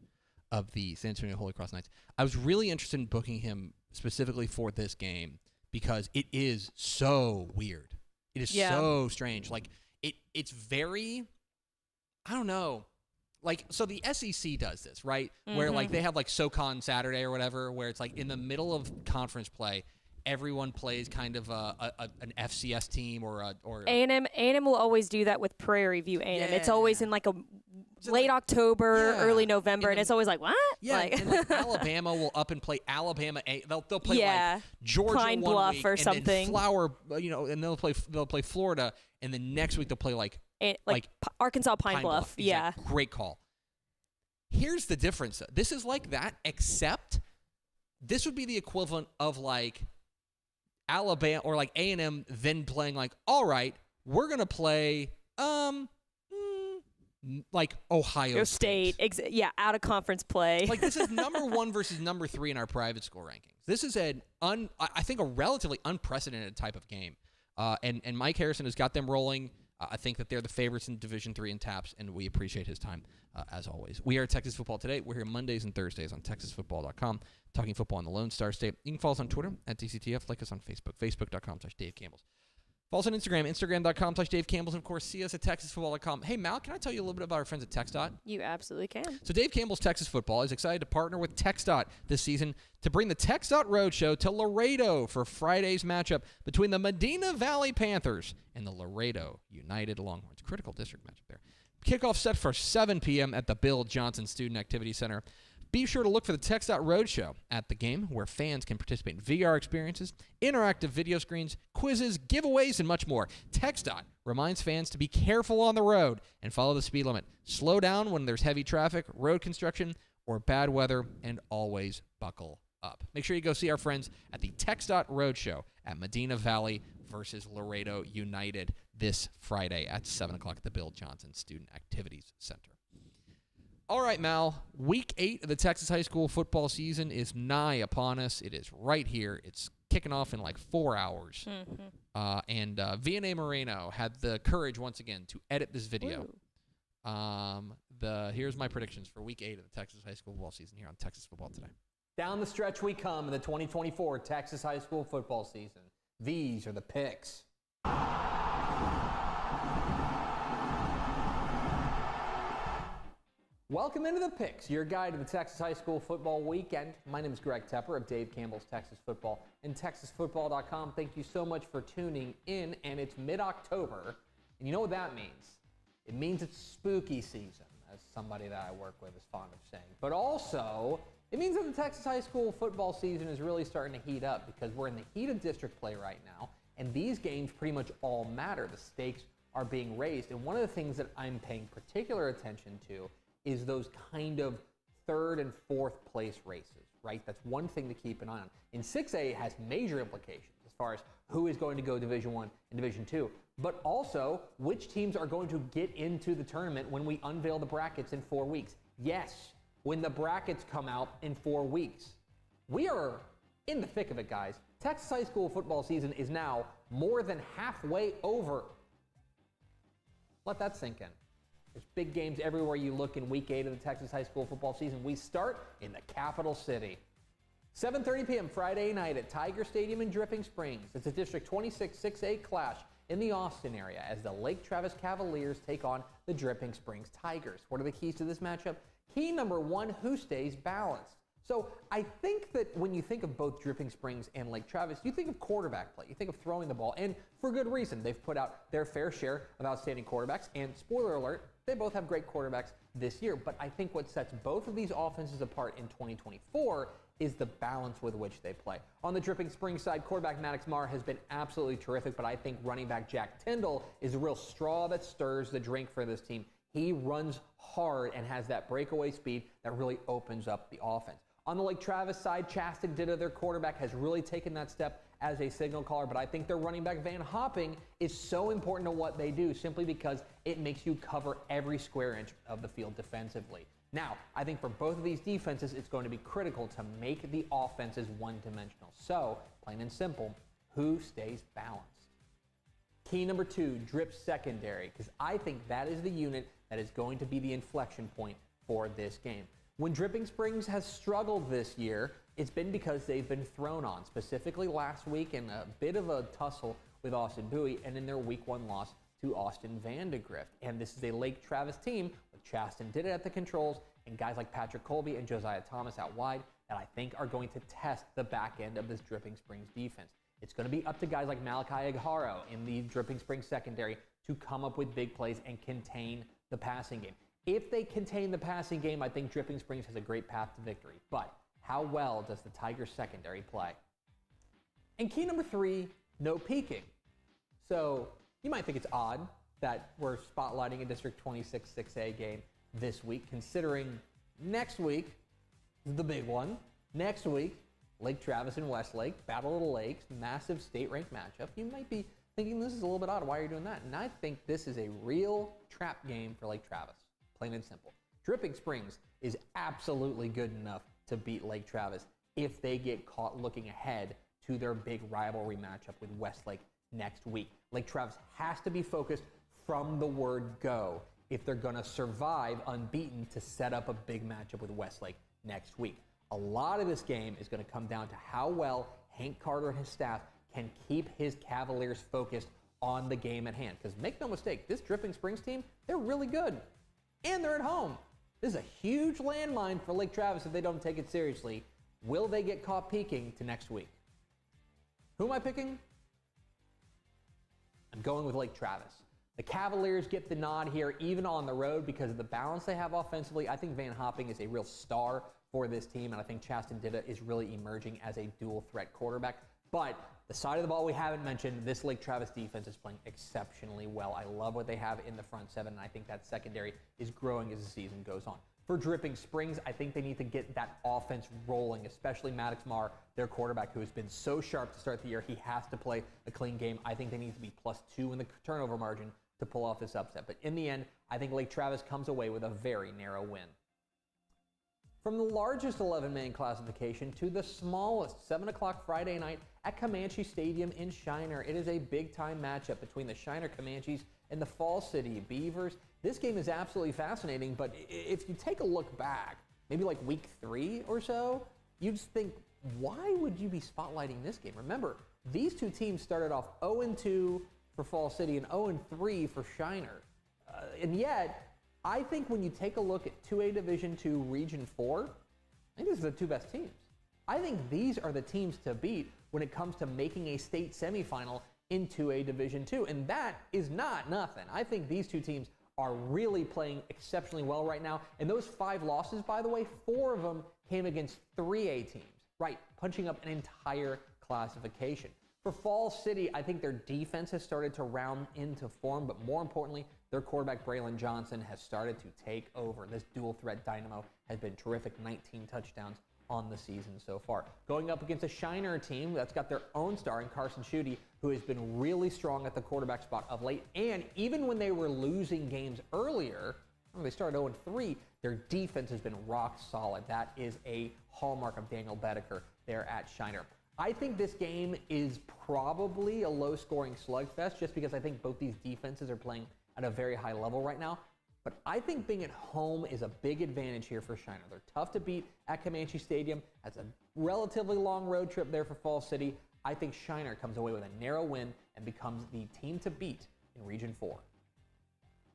of the San Antonio Holy Cross Knights. I was really interested in booking him specifically for this game because it is so weird. It is so strange. Like, it's very, I don't know. Like, so the SEC does this, right? Where, like, they have, like, SoCon Saturday or whatever, where it's, like, in the middle of conference play, everyone plays kind of an FCS team or A&M will always do that with Prairie View A&M. Yeah. It's always in, like, a late October, early November, and it's always like, what? Yeah, like, and like Alabama will up and play Alabama. They'll play like Georgia Pine one Bluff week, or and something. then Flower, and they'll play Florida, and then next week they'll play like Arkansas Pine Bluff. Yeah, exactly. Great call. Here's the difference. This is like that, except this would be the equivalent of like Alabama or like A&M then playing like, all right, we're gonna play like Ohio State. Out of conference play. Like, this is number 1 versus number 3 in our private school rankings. This is I think a relatively unprecedented type of game. And Mike Harrison has got them rolling. I think that they're the favorites in Division III in TAPS, and we appreciate his time as always. We are Texas Football Today. We're here Mondays and Thursdays on TexasFootball.com, talking football in the Lone Star State. You can follow us on Twitter at TCTF. Like us on Facebook, Facebook.com/Dave Campbell's. Follow us on Instagram, Instagram.com/Dave Campbell's. And, of course, see us at TexasFootball.com. Hey, Mal, can I tell you a little bit about our friends at TxDOT? You absolutely can. So Dave Campbell's Texas Football is excited to partner with TxDOT this season to bring the TxDOT Roadshow to Laredo for Friday's matchup between the Medina Valley Panthers and the Laredo United Longhorns. Critical district matchup there. Kickoff set for 7 p.m. at the Bill Johnson Student Activity Center. Be sure to look for the TxDOT Roadshow at the game, where fans can participate in VR experiences, interactive video screens, quizzes, giveaways, and much more. TxDOT reminds fans to be careful on the road and follow the speed limit. Slow down when there's heavy traffic, road construction, or bad weather, and always buckle up. Make sure you go see our friends at the TxDOT Roadshow at Medina Valley versus Laredo United this Friday at 7 o'clock at the Bill Johnson Student Activities Center. All right, Mal, Week 8 of the Texas high school football season is nigh upon us. It is right here. It's kicking off in like 4 hours. And Vianney Moreno had the courage once again to edit this video. Here's my predictions for Week 8 of the Texas high school football season here on Texas Football Today. Down the stretch we come in the 2024 Texas high school football season. These are the picks. Welcome into the Picks, your guide to the Texas high school football weekend. My name is Greg Tepper of Dave Campbell's Texas Football and TexasFootball.com. Thank you so much for tuning in, and it's mid-October, And you know what that means? It means it's spooky season, as somebody that I work with is fond of saying. But also, it means that the Texas high school football season is really starting to heat up because we're in the heat of district play right now, and these games pretty much all matter. The stakes are being raised, and one of the things that I'm paying particular attention to is those kind of third and fourth place races, right? That's one thing to keep an eye on. In 6A, it has major implications as far as who is going to go Division I and Division II, but also which teams are going to get into the tournament when we unveil the brackets in 4 weeks. Yes, when the brackets come out in 4 weeks. We are in the thick of it, guys. Texas high school football season is now more than halfway over. Let that sink in. There's big games everywhere you look in week 8 of the Texas high school football season. We start in the capital city. 7:30 p.m. Friday night at Tiger Stadium in Dripping Springs. It's a District 26 6A clash in the Austin area as the Lake Travis Cavaliers take on the Dripping Springs Tigers. What are the keys to this matchup? Key number 1, who stays balanced? So I think that when you think of both Dripping Springs and Lake Travis, you think of quarterback play. You think of throwing the ball, and for good reason. They've put out their fair share of outstanding quarterbacks, and spoiler alert, they both have great quarterbacks this year. But I think what sets both of these offenses apart in 2024 is the balance with which they play. On the Dripping Springs side, quarterback Maddox Marr has been absolutely terrific, but I think running back Jack Tyndall is a real straw that stirs the drink for this team. He runs hard and has that breakaway speed that really opens up the offense. On the Lake Travis side, Chaston Ditta, their quarterback, has really taken that step as a signal caller, but I think their running back Van Hopping is so important to what they do simply because it makes you cover every square inch of the field defensively. Now, I think for both of these defenses, it's going to be critical to make the offenses one-dimensional. So, plain and simple, who stays balanced? Key number 2, drip secondary, because I think that is the unit that is going to be the inflection point for this game. When Dripping Springs has struggled this year, it's been because they've been thrown on, specifically last week in a bit of a tussle with Austin Bowie and in their week 1 loss to Austin Vandegrift. And this is a Lake Travis team with Chaston Ditta at the controls and guys like Patrick Colby and Josiah Thomas out wide that I think are going to test the back end of this Dripping Springs defense. It's going to be up to guys like Malachi Agharo in the Dripping Springs secondary to come up with big plays and contain the passing game. If they contain the passing game, I think Dripping Springs has a great path to victory. But how well does the Tigers secondary play? And key number 3, no peeking. So you might think it's odd that we're spotlighting a District 26 6A game this week, considering next week is the big one. Next week, Lake Travis and Westlake, Battle of the Lakes, massive state-ranked matchup. You might be thinking this is a little bit odd. Why are you doing that? And I think this is a real trap game for Lake Travis. Plain and simple. Dripping Springs is absolutely good enough to beat Lake Travis if they get caught looking ahead to their big rivalry matchup with Westlake next week. Lake Travis has to be focused from the word go if they're going to survive unbeaten to set up a big matchup with Westlake next week. A lot of this game is going to come down to how well Hank Carter and his staff can keep his Cavaliers focused on the game at hand. Because make no mistake, this Dripping Springs team, they're really good. And they're at home. This is a huge landmine for Lake Travis if they don't take it seriously. Will they get caught peeking to next week? Who am I picking? I'm going with Lake Travis. The Cavaliers get the nod here even on the road because of the balance they have offensively. I think Van Hopping is a real star for this team, and I think Chaston Ditta is really emerging as a dual threat quarterback. But the side of the ball we haven't mentioned, this Lake Travis defense is playing exceptionally well. I love what they have in the front seven, and I think that secondary is growing as the season goes on. For Dripping Springs, I think they need to get that offense rolling, especially Maddox Marr, their quarterback, who has been so sharp to start the year. He has to play a clean game. I think they need to be +2 in the turnover margin to pull off this upset. But in the end, I think Lake Travis comes away with a very narrow win. From the largest 11-man classification to the smallest, 7 o'clock Friday night at Comanche Stadium in Shiner. It is a big-time matchup between the Shiner Comanches and the Fall City Beavers. This game is absolutely fascinating, but if you take a look back, maybe like week 3 or so, you'd just think, why would you be spotlighting this game? Remember, these two teams started off 0-2 for Fall City and 0-3 for Shiner. And yet, I think when you take a look at 2A Division II Region 4, I think these are the two best teams. I think these are the teams to beat when it comes to making a state semifinal into a Division II, and that is not nothing. I think these two teams are really playing exceptionally well right now, and those 5 losses, by the way, 4 of them came against 3A teams, right, punching up an entire classification. For Falls City, I think their defense has started to round into form, but more importantly, their quarterback, Braylon Johnson, has started to take over. This dual threat dynamo has been terrific, 19 touchdowns on the season so far. Going up against a Shiner team that's got their own star in Carson Schutte, who has been really strong at the quarterback spot of late. And even when they were losing games earlier, when they started 0-3, their defense has been rock solid. That is a hallmark of Daniel Bedecker there at Shiner. I think this game is probably a low-scoring slugfest just because I think both these defenses are playing at a very high level right now. But I think being at home is a big advantage here for Shiner. They're tough to beat at Comanche Stadium. That's a relatively long road trip there for Falls City. I think Shiner comes away with a narrow win and becomes the team to beat in Region 4.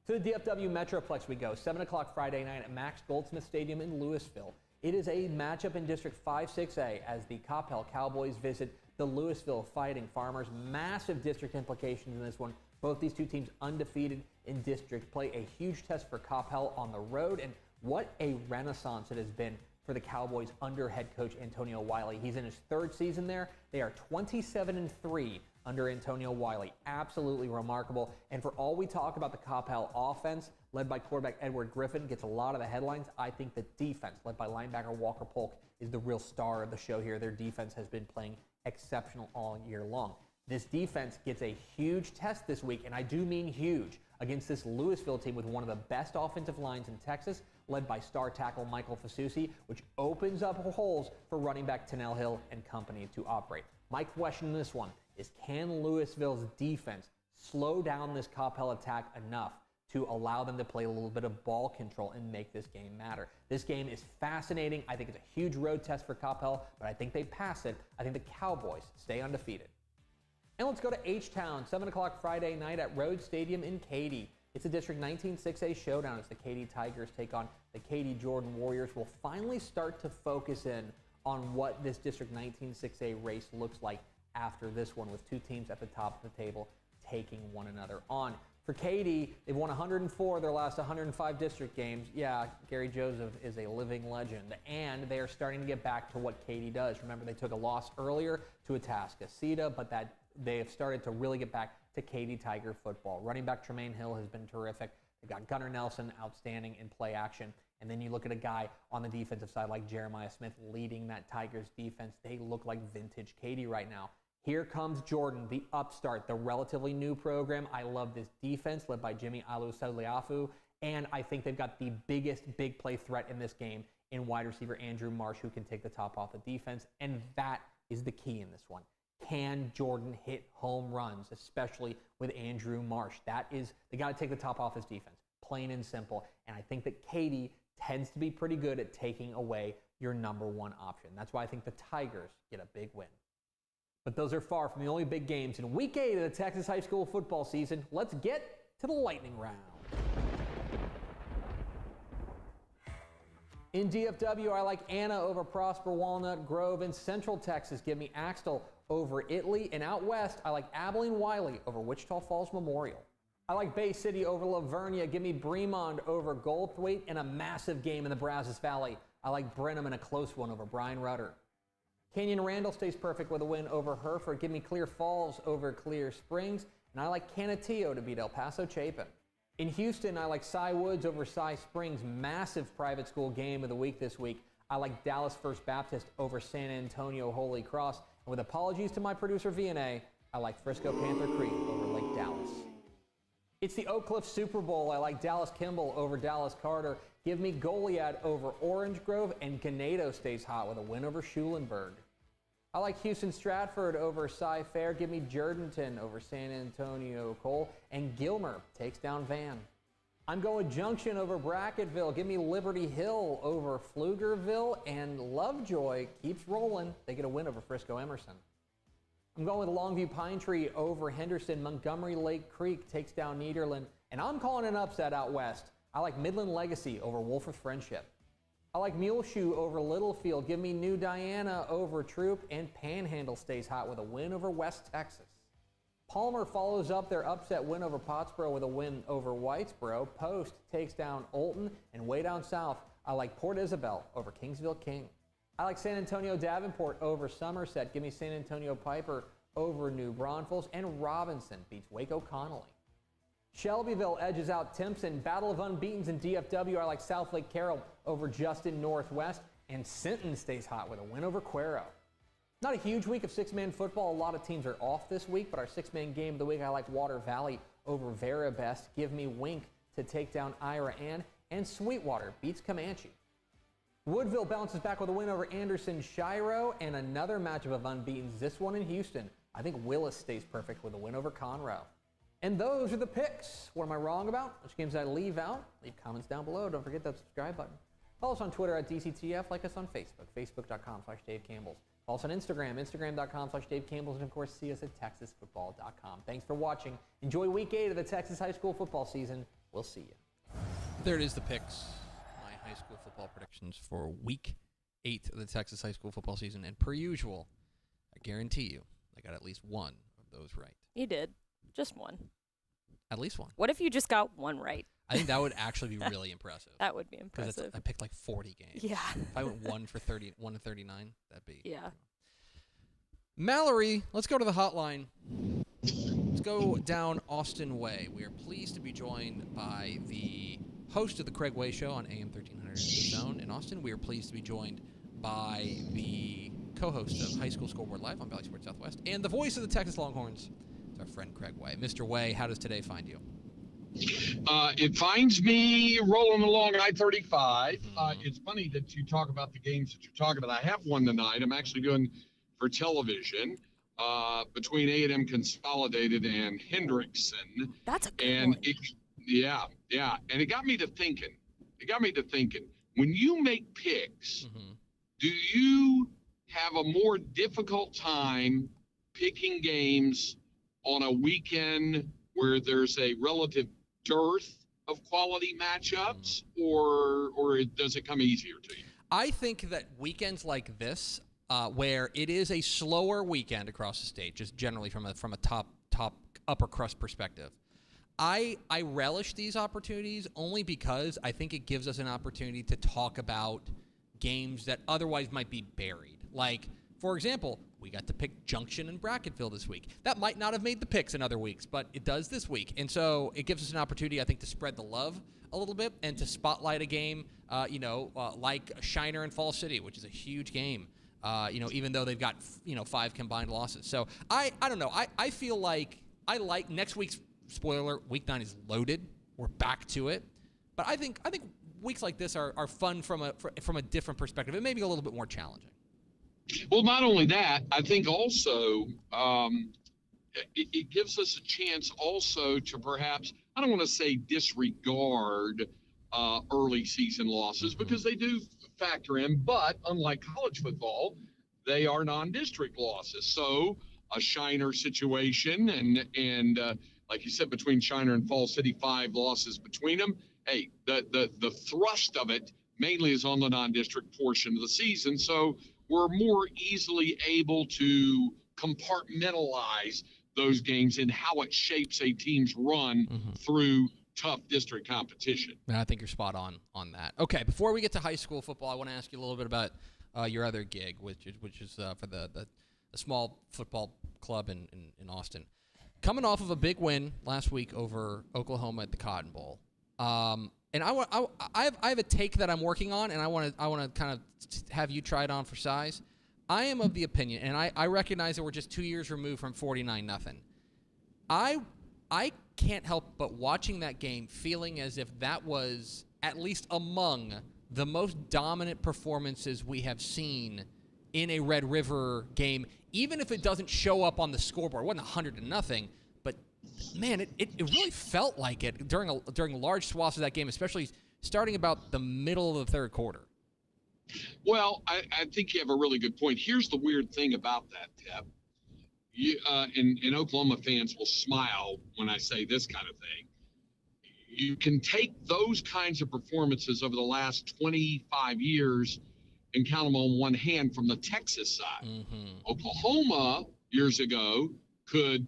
To the DFW Metroplex we go, 7 o'clock Friday night at Max Goldsmith Stadium in Louisville. It is a matchup in District 5-6A as the Coppell Cowboys visit the Louisville Fighting Farmers. Massive district implications in this one. Both these two teams undefeated in district play a huge test for Coppell on the road, and what a renaissance it has been for the Cowboys under head coach Antonio Wiley. He's in his 3rd season there. They are 27-3 under Antonio Wiley. Absolutely remarkable. And for all we talk about the Coppell offense, led by quarterback Edward Griffin, gets a lot of the headlines. I think the defense, led by linebacker Walker Polk, is the real star of the show here. Their defense has been playing exceptional all year long. This defense gets a huge test this week, and I do mean huge, against this Louisville team with one of the best offensive lines in Texas, led by star tackle Michael Fasusi, which opens up holes for running back Tennell Hill and company to operate. My question in this one is, can Louisville's defense slow down this Coppell attack enough to allow them to play a little bit of ball control and make this game matter? This game is fascinating. I think it's a huge road test for Coppell, but I think they pass it. I think the Cowboys stay undefeated. And let's go to H-Town, 7 o'clock Friday night at Rhodes Stadium in Katy. It's a District 19 6A showdown as the Katy Tigers take on the Katy Jordan Warriors. We'll finally start to focus in on what this District 19 6A race looks like after this one, with two teams at the top of the table taking one another on. For Katy, they've won 104 of their last 105 district games. Yeah, Gary Joseph is a living legend, and they are starting to get back to what Katy does. Remember, they took a loss earlier to Atascocita, but that they have started to really get back to Katy Tiger football. Running back Tremaine Hill has been terrific. They've got Gunnar Nelson outstanding in play action. And then you look at a guy on the defensive side like Jeremiah Smith leading that Tigers defense. They look like vintage Katy right now. Here comes Jordan, the upstart, the relatively new program. I love this defense led by Jimmy Alusaliafu. And I think they've got the biggest big play threat in this game in wide receiver Andrew Marsh, who can take the top off the defense. And that is the key in this one. Can Jordan hit home runs, especially with Andrew Marsh? That is, they got to take the top off his defense, plain and simple. And I think that Katy tends to be pretty good at taking away your number one option. That's why I think the Tigers get a big win. But those are far from the only big games in Week 8 of the Texas high school football season. Let's get to the lightning round. In DFW, I like Anna over Prosper Walnut Grove. In Central Texas, give me Axtell over Italy. And out west, I like Abilene Wiley over Wichita Falls Memorial. I like Bay City over Lavernia. Give me Bremond over Goldthwaite in a massive game in the Brazos Valley. I like Brenham in a close one over Bryan Rudder. Canyon Randall stays perfect with a win over Hereford. Give me Clear Falls over Clear Springs. And I like Canutillo to beat El Paso Chapin. In Houston, I like Cy Woods over Cy Springs. Massive private school game of the week this week. I like Dallas First Baptist over San Antonio Holy Cross. And with apologies to my producer VNA, I like Frisco Panther Creek over Lake Dallas. It's the Oak Cliff Super Bowl. I like Dallas Kimball over Dallas Carter. Give me Goliad over Orange Grove, and Ganado stays hot with a win over Schulenburg. I like Houston Stratford over Cy Fair. Give me Jourdanton over San Antonio Cole, and Gilmer takes down Van. I'm going Junction over Bracketville. Give me Liberty Hill over Pflugerville, and Lovejoy keeps rolling. They get a win over Frisco Emerson. I'm going with Longview Pine Tree over Henderson. Montgomery Lake Creek takes down Nederland, and I'm calling an upset out west. I like Midland Legacy over Wolford Friendship. I like Muleshoe over Littlefield. Give me New Diana over Troop, and Panhandle stays hot with a win over West Texas. Palmer follows up their upset win over Pottsboro with a win over Whitesboro. Post takes down Olton, and way down south, I like Port Isabel over Kingsville King. I like San Antonio Davenport over Somerset. Give me San Antonio Piper over New Braunfels, and Robinson beats Waco Connolly. Shelbyville edges out Timpson. Battle of Unbeatens in DFW. I like South Lake Carroll over Justin Northwest, and Sinton stays hot with a win over Cuero. Not a huge week of six-man football. A lot of teams are off this week, but our six-man game of the week, I like Water Valley over Verabest. Give me Wink to take down Ira Ann, and Sweetwater beats Comanche. Woodville bounces back with a win over Anderson Shiro, and another matchup of unbeatens, this one in Houston. I think Willis stays perfect with a win over Conroe. And those are the picks. What am I wrong about? Which games did I leave out? Leave comments down below. Don't forget that subscribe button. Follow us on Twitter at DCTF. Like us on Facebook, facebook.com/Dave Campbell's. Follow us on Instagram, instagram.com/Dave Campbell's. And of course, see us at texasfootball.com. Thanks for watching. Enjoy week 8 of the Texas high school football season. We'll see you. There it is, the picks. My high school football predictions for week 8 of the Texas high school football season. And per usual, I guarantee you, I got at least one of those right. You did. Just one. At least one. What if you just got one right? I think that would actually be really impressive. That would be Because impressive. I picked like 40 games. Yeah. If I went 1 to 39, that'd be. Yeah. Mallory, let's go to the hotline. Let's go down Austin Way. We are pleased to be joined by the host of the Craig Way Show on AM 1300 Zone in Austin. We are pleased to be joined by the co-host of High School Scoreboard Live on Valley Sports Southwest and the voice of the Texas Longhorns. It's our friend Craig Way. Mr. Way, how does today find you? It finds me rolling along I-35. It's funny that you talk about the games that you're talking about. I have one tonight. I'm actually doing for television between A&M Consolidated and Hendrickson. That's a good And one. yeah. And it got me to thinking. When you make picks, do you have a more difficult time picking games on a weekend where there's a relative dearth of quality matchups, or does it come easier to you? I think that weekends like this, where it is a slower weekend across the state, just generally from a top upper crust perspective, I relish these opportunities only because I think it gives us an opportunity to talk about games that otherwise might be buried. Like, for example, we got to pick Junction and Bracketville this week. That might not have made the picks in other weeks, but it does this week. And so it gives us an opportunity, I think, to spread the love a little bit and to spotlight a game, like Shiner and Fall City, which is a huge game, even though they've got, 5 combined losses. So I don't know. I feel like I like next week's, spoiler alert, week 9 is loaded. We're back to it. But I think weeks like this are fun from a different perspective. It may be a little bit more challenging. Well, not only that, I think also it gives us a chance also to perhaps, I don't want to say disregard early season losses because they do factor in, but unlike college football, they are non-district losses. So a Shiner situation and like you said, between Shiner and Fall City, 5 losses between them. Hey, the thrust of it mainly is on the non-district portion of the season. So we're more easily able to compartmentalize those games and how it shapes a team's run through tough district competition. And I think you're spot on that. Okay, before we get to high school football, I want to ask you a little bit about your other gig, which is for the small football club in Austin. Coming off of a big win last week over Oklahoma at the Cotton Bowl. And I have a take that I'm working on, and I want to kind of have you try it on for size. I am of the opinion, and I recognize that we're just 2 years removed from 49-0. I can't help but watching that game feeling as if that was at least among the most dominant performances we have seen in a Red River game, even if it doesn't show up on the scoreboard. It wasn't 100-0, but man, it really felt like it during large swaths of that game, especially starting about the middle of the third quarter. Well, I think you have a really good point. Here's the weird thing about that, Tep. And Oklahoma fans will smile when I say this kind of thing. You can take those kinds of performances over the last 25 years and count them on one hand from the Texas side. Oklahoma years ago could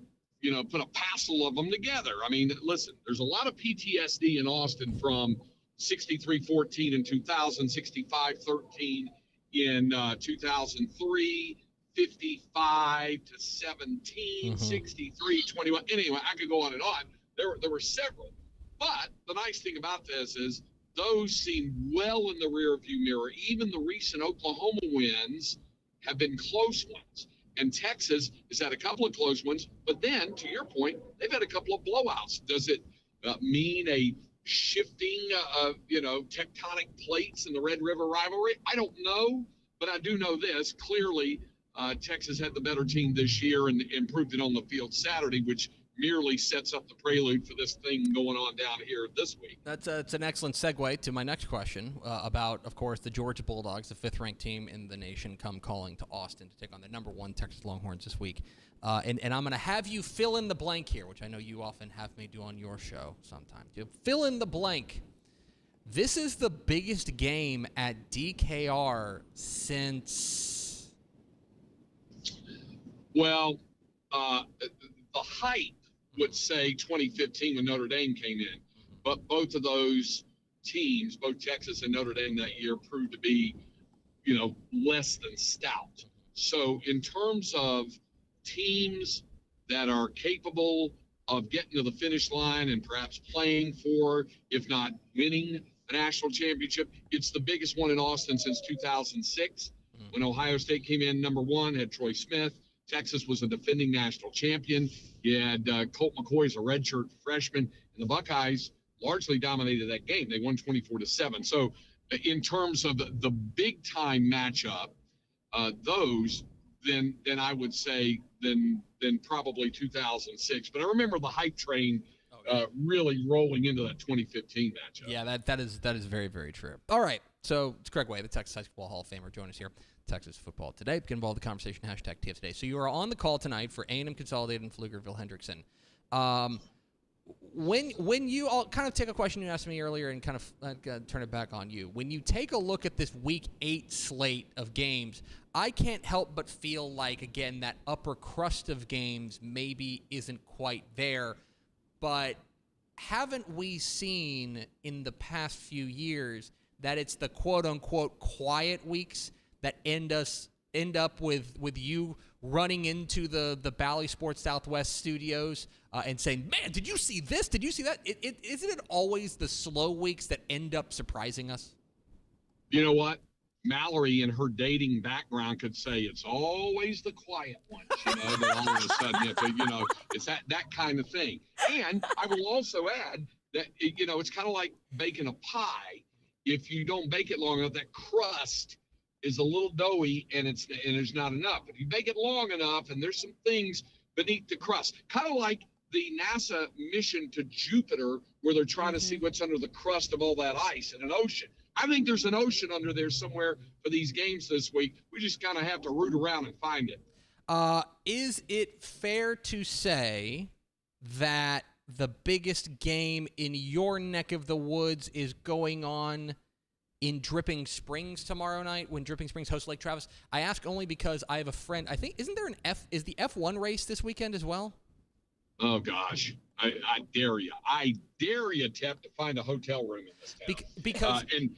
put a passel of them together. I mean, listen, there's a lot of PTSD in Austin from 63-14 in 2000, 65-13 in 2003, 55-17, 63-21. Anyway, I could go on and on. There were several. But the nice thing about this is those seem well in the rearview mirror. Even the recent Oklahoma wins have been close ones. And Texas has had a couple of close ones. But then, to your point, they've had a couple of blowouts. Does it mean a shifting, tectonic plates in the Red River rivalry? I don't know. But I do know this. Clearly, Texas had the better team this year and improved it on the field Saturday, which merely sets up the prelude for this thing going on down here this week. It's an excellent segue to my next question about, of course, the Georgia Bulldogs, the 5th-ranked team in the nation, come calling to Austin to take on the number 1 Texas Longhorns this week. And I'm going to have you fill in the blank here, which I know you often have me do on your show sometimes. You fill in the blank. This is the biggest game at DKR since... Well, the hype would say 2015 when Notre Dame came in. But both of those teams, both Texas and Notre Dame that year, proved to be, less than stout. So in terms of teams that are capable of getting to the finish line and perhaps playing for, if not winning, a national championship, it's the biggest one in Austin since 2006 when Ohio State came in number 1, had Troy Smith. Texas was a defending national champion. You had Colt McCoy as a redshirt freshman, and the Buckeyes largely dominated that game. They won 24-7. So in terms of the big-time matchup, then I would say then probably 2006. But I remember the hype train really rolling into that 2015 matchup. Yeah, that is very, very true. All right, so it's Craig Way, the Texas High School Hall of Famer, join us here. Texas Football Today. Get involved in the conversation, hashtag TF Today. So you are on the call tonight for A&M Consolidated and Pflugerville-Hendrickson. When you, I'll kind of take a question you asked me earlier and kind of turn it back on you. When you take a look at this Week 8 slate of games, I can't help but feel like, again, that upper crust of games maybe isn't quite there. But haven't we seen in the past few years that it's the quote-unquote quiet weeks that end up with you running into the Bally Sports Southwest studios and saying, man, did you see this? Did you see that? Isn't it always the slow weeks that end up surprising us? You know what? Mallory in her dating background could say it's always the quiet ones, that all of a sudden, it's that kind of thing. And I will also add that, it's kind of like baking a pie. If you don't bake it long enough, that crust is a little doughy and there's not enough. If you bake it long enough and there's some things beneath the crust, kind of like the NASA mission to Jupiter where they're trying to see what's under the crust of all that ice in an ocean. I think there's an ocean under there somewhere for these games this week. We just kind of have to root around and find it. Is it fair to say that the biggest game in your neck of the woods is going on in Dripping Springs tomorrow night when Dripping Springs hosts Lake Travis? I ask only because I have a friend. I think, is the F1 race this weekend as well? Oh gosh, I dare you. I dare you, Tep, to find a hotel room in this town. Because and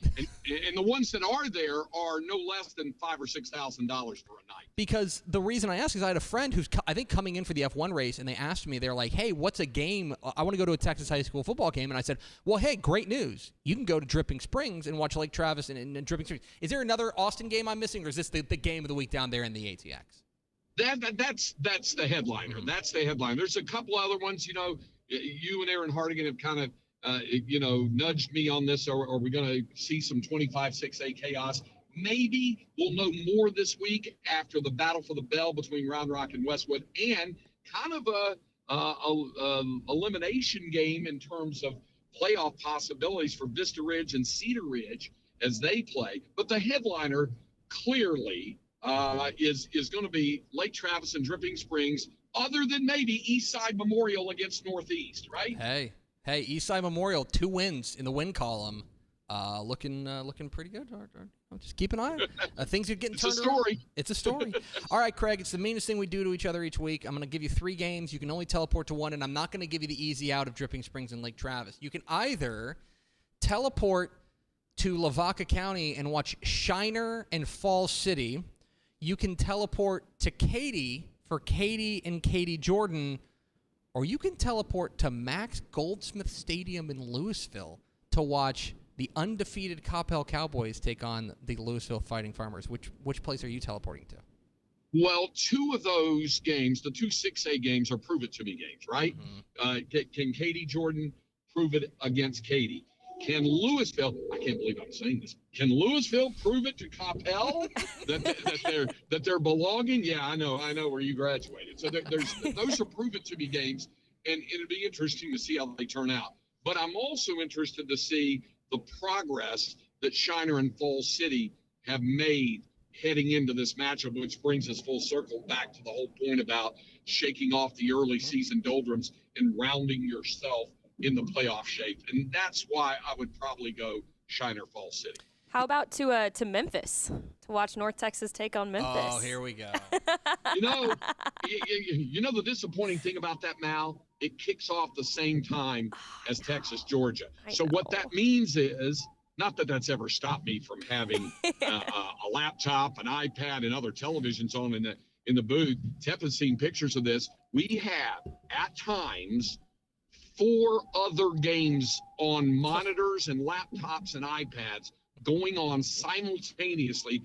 the ones that are there are no less than $5,000 or $6,000 for a night. Because the reason I ask is I had a friend who's I think coming in for the F1 race, and they asked me, they're like, "Hey, what's a game? I want to go to a Texas high school football game." And I said, "Well, hey, great news! You can go to Dripping Springs and watch Lake Travis and Dripping Springs." Is there another Austin game I'm missing, or is this the game of the week down there in the ATX? That's the headliner. That's the headline. There's a couple other ones. You and Aaron Hardigan have kind of nudged me on this. Are we going to see some 25-6A chaos? Maybe we'll know more this week after the battle for the bell between Round Rock and Westwood, and kind of a elimination game in terms of playoff possibilities for Vista Ridge and Cedar Ridge as they play. But the headliner clearly is going to be Lake Travis and Dripping Springs, other than maybe Eastside Memorial against Northeast, right? Hey, Eastside Memorial, 2 wins in the win column. looking pretty good. Just keep an eye on it. Things are getting It's a turned around. story. It's a story. All right, Craig, it's the meanest thing we do to each other each week. I'm going to give you 3 games. You can only teleport to one, and I'm not going to give you the easy out of Dripping Springs and Lake Travis. You can either teleport to Lavaca County and watch Shiner and Falls City. You can teleport to Katy for Katy and Katy Jordan, or you can teleport to Max Goldsmith Stadium in Louisville to watch the undefeated Coppell Cowboys take on the Louisville Fighting Farmers. Which place are you teleporting to? Well, 2 of those games, the 2 6A games, are prove it to me games, right? Mm-hmm. Can Katy Jordan prove it against Katy? Can Louisville? I can't believe I'm saying this. Can Louisville prove it to Coppell that they're belonging? Yeah, I know where you graduated. So there's those are prove it to me games, and it'll be interesting to see how they turn out. But I'm also interested to see the progress that Shiner and Falls City have made heading into this matchup, which brings us full circle back to the whole point about shaking off the early season doldrums and rounding yourself in the playoff shape. And that's why I would probably go Shiner Falls City. How about to Memphis to watch North Texas take on Memphis? Oh, here we go. You know the disappointing thing about that, Mal? It kicks off the same time as Texas, Georgia. So what that means is, not that that's ever stopped me from having a laptop, an iPad, and other televisions on in the booth. Tep has seen pictures of this. We have, at times, 4 other games on monitors and laptops and iPads going on simultaneously.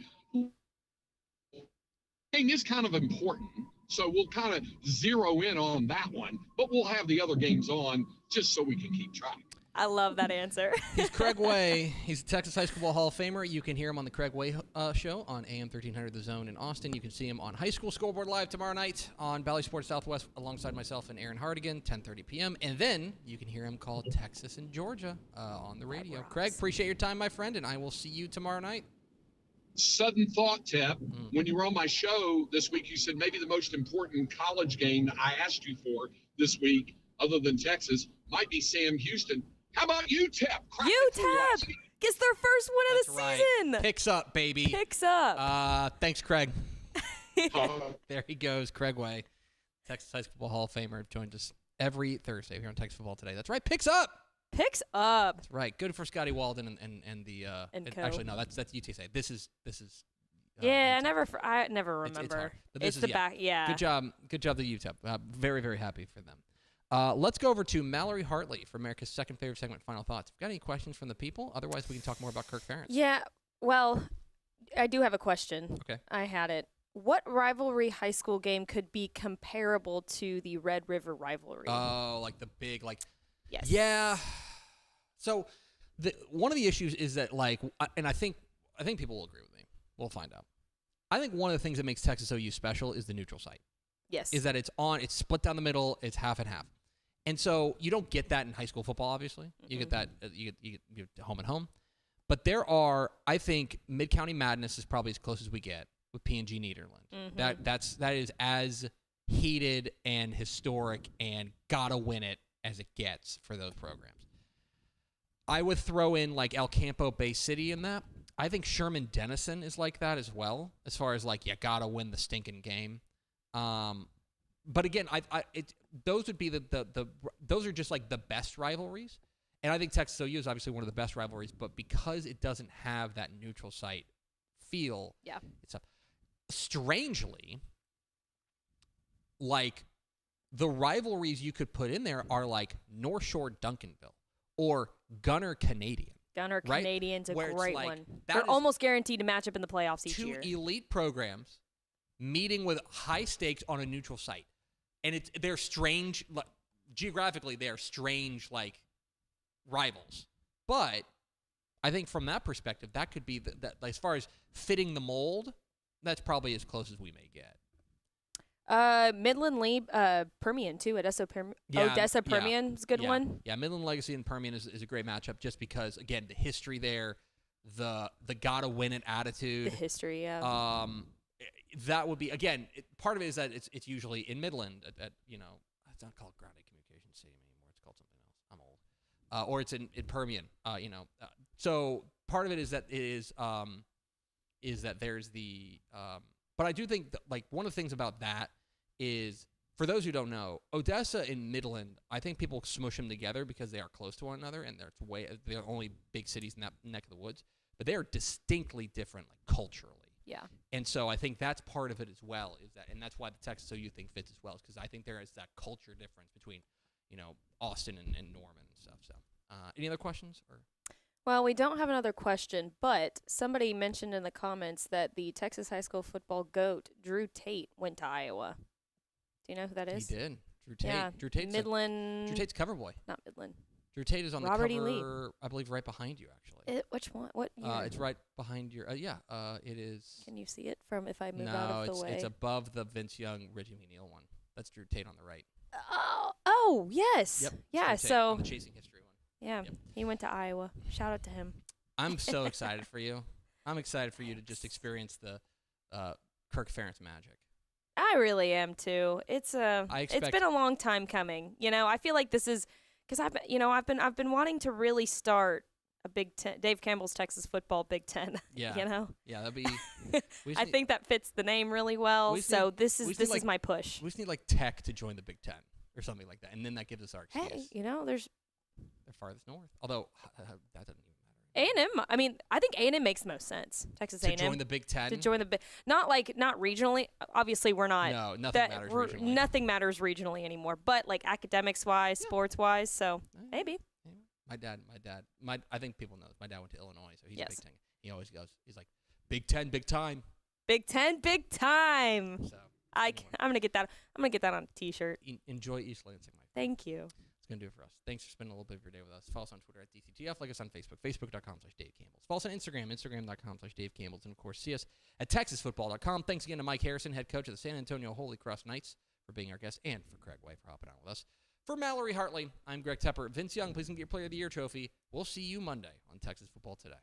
Thing is kind of important, so we'll kind of zero in on that one, but we'll have the other games on just so we can keep track. I love that answer. He's Craig Way. He's a Texas High School Hall of Famer. You can hear him on the Craig Way show on AM 1300 The Zone in Austin. You can see him on High School Scoreboard Live tomorrow night on Valley Sports Southwest alongside myself and Aaron Hardigan, 10:30 p.m. And then you can hear him call Texas and Georgia on the radio. Craig, appreciate your time, my friend, and I will see you tomorrow night. Sudden thought, Tep. When you were on my show this week, you said maybe the most important college game that I asked you for this week, other than Texas, might be Sam Houston. How about UTEP? UTEP gets their first win of the season. Picks up, baby. Picks up. Thanks, Craig. There he goes, Craig Way, Texas High School Hall of Famer, joins us every Thursday here on Texas Football Today. That's right, picks up. Picks up. That's right. Good for Scotty Walden and the actually no, that's UTSA. This is yeah, I never remember. It's hard, but it's the back. Yeah. Good job the UTEP. Very, very happy for them. Let's go over to Mallory Hartley for America's second favorite segment, Final Thoughts. Got any questions from the people? Otherwise, we can talk more about Kirk Ferentz. Yeah, well, I do have a question. Okay. I had it. What rivalry high school game could be comparable to the Red River rivalry? Oh, like the big, like... Yes. Yeah. So one of the issues is that, like, and I think people will agree with me. We'll find out. I think one of the things that makes Texas OU special is the neutral site. Yes. Is that it's split down the middle, it's half and half. And so you don't get that in high school football, obviously. You get that, you get home and home. But there are, I think, Mid-County Madness is probably as close as we get with P&G Nederland. Mm-hmm. That is as heated and historic and gotta win it as it gets for those programs. I would throw in like El Campo Bay City in that. I think Sherman Denison is like that as well, as far as like you gotta win the stinking game. But again, those would be those are just like the best rivalries, and I think Texas OU is obviously one of the best rivalries. But because it doesn't have that neutral site feel, it's strangely like. The rivalries you could put in there are like North Shore Duncanville or Gunner Canadian. Gunner right? Canadian's a where great like, one. They're almost guaranteed to match up in the playoffs each year. 2 elite programs meeting with high stakes on a neutral site. And they're strange, geographically, they're strange, like, rivals. But I think from that perspective, that could be, that as far as fitting the mold, that's probably as close as we may get. Midland Lee, Permian too. Odessa Permian is a good one. Yeah, Midland Legacy and Permian is a great matchup just because, again, the history there, the gotta win it attitude. The history, yeah. That would be, again, part of it is that it's usually in Midland at it's not called Grounded Communications Stadium anymore. It's called something else. I'm old. Or it's in Permian, So part of it is that there's the but I do think that, like, one of the things about that is, for those who don't know, Odessa and Midland, I think people smush them together because they are close to one another and they're only big cities in that neck of the woods, but they are distinctly different, like, culturally. Yeah. And so I think that's part of it as well, and that's why the Texas OU thing fits as well, because I think there is that culture difference between, Austin and Norman and stuff. So, any other questions? Or Well, we don't have another question, but somebody mentioned in the comments that the Texas high school football GOAT, Drew Tate, went to Iowa. Do you know who that is? He did. Drew Tate. Yeah. Drew Tate's Midland. Drew Tate's cover boy. Not Midland. Drew Tate is on Robert the E. Lee. cover, I believe, right behind you, actually. Which one? What year? It's right behind your. It is. Can you see it from if I move out of the way? No, it's above the Vince Young, Reggie McNeil one. That's Drew Tate on the right. Oh, yes. Yep. Yeah, Drew Tate so on the chasing history one. yeah, Yep. he went to Iowa. Shout out to him. I'm so excited for you. I'm excited for you to just experience the Kirk Ferentz magic. I really am too. It's been a long time coming. I feel like this is because I've been wanting to really start a Big Ten, Dave Campbell's Texas football Big Ten. Yeah. Yeah, that'd be. I think that fits the name really well. So this is my push. We just need, like, Tech to join the Big Ten or something like that, and then that gives us our excuse. Hey, there's They're farthest north. Although that doesn't even A&M. I mean, I think A&M makes the most sense. Texas A&M to join the Big Ten. to join the not regionally. Obviously, we're not. No, nothing matters regionally. Nothing matters regionally anymore. But like academics wise, sports wise, so maybe. My dad. I think people know this. My dad went to Illinois, so he's a Yes. Big Ten. He always goes. He's like, Big Ten, big time. Big Ten, big time. So I'm gonna get that. I'm gonna get that on a T-shirt. enjoy East Lansing, my friend. Thank you. It's going to do it for us. Thanks for spending a little bit of your day with us. Follow us on Twitter at DCTF. Like us on Facebook, facebook.com/Dave Campbells. Follow us on Instagram, instagram.com/Dave Campbells. And, of course, see us at texasfootball.com. Thanks again to Mike Harrison, head coach of the San Antonio Holy Cross Knights, for being our guest, and for Craig White for hopping on with us. For Mallory Hartley, I'm Greg Tepper. Vince Young, please get your Player of the Year trophy. We'll see you Monday on Texas Football Today.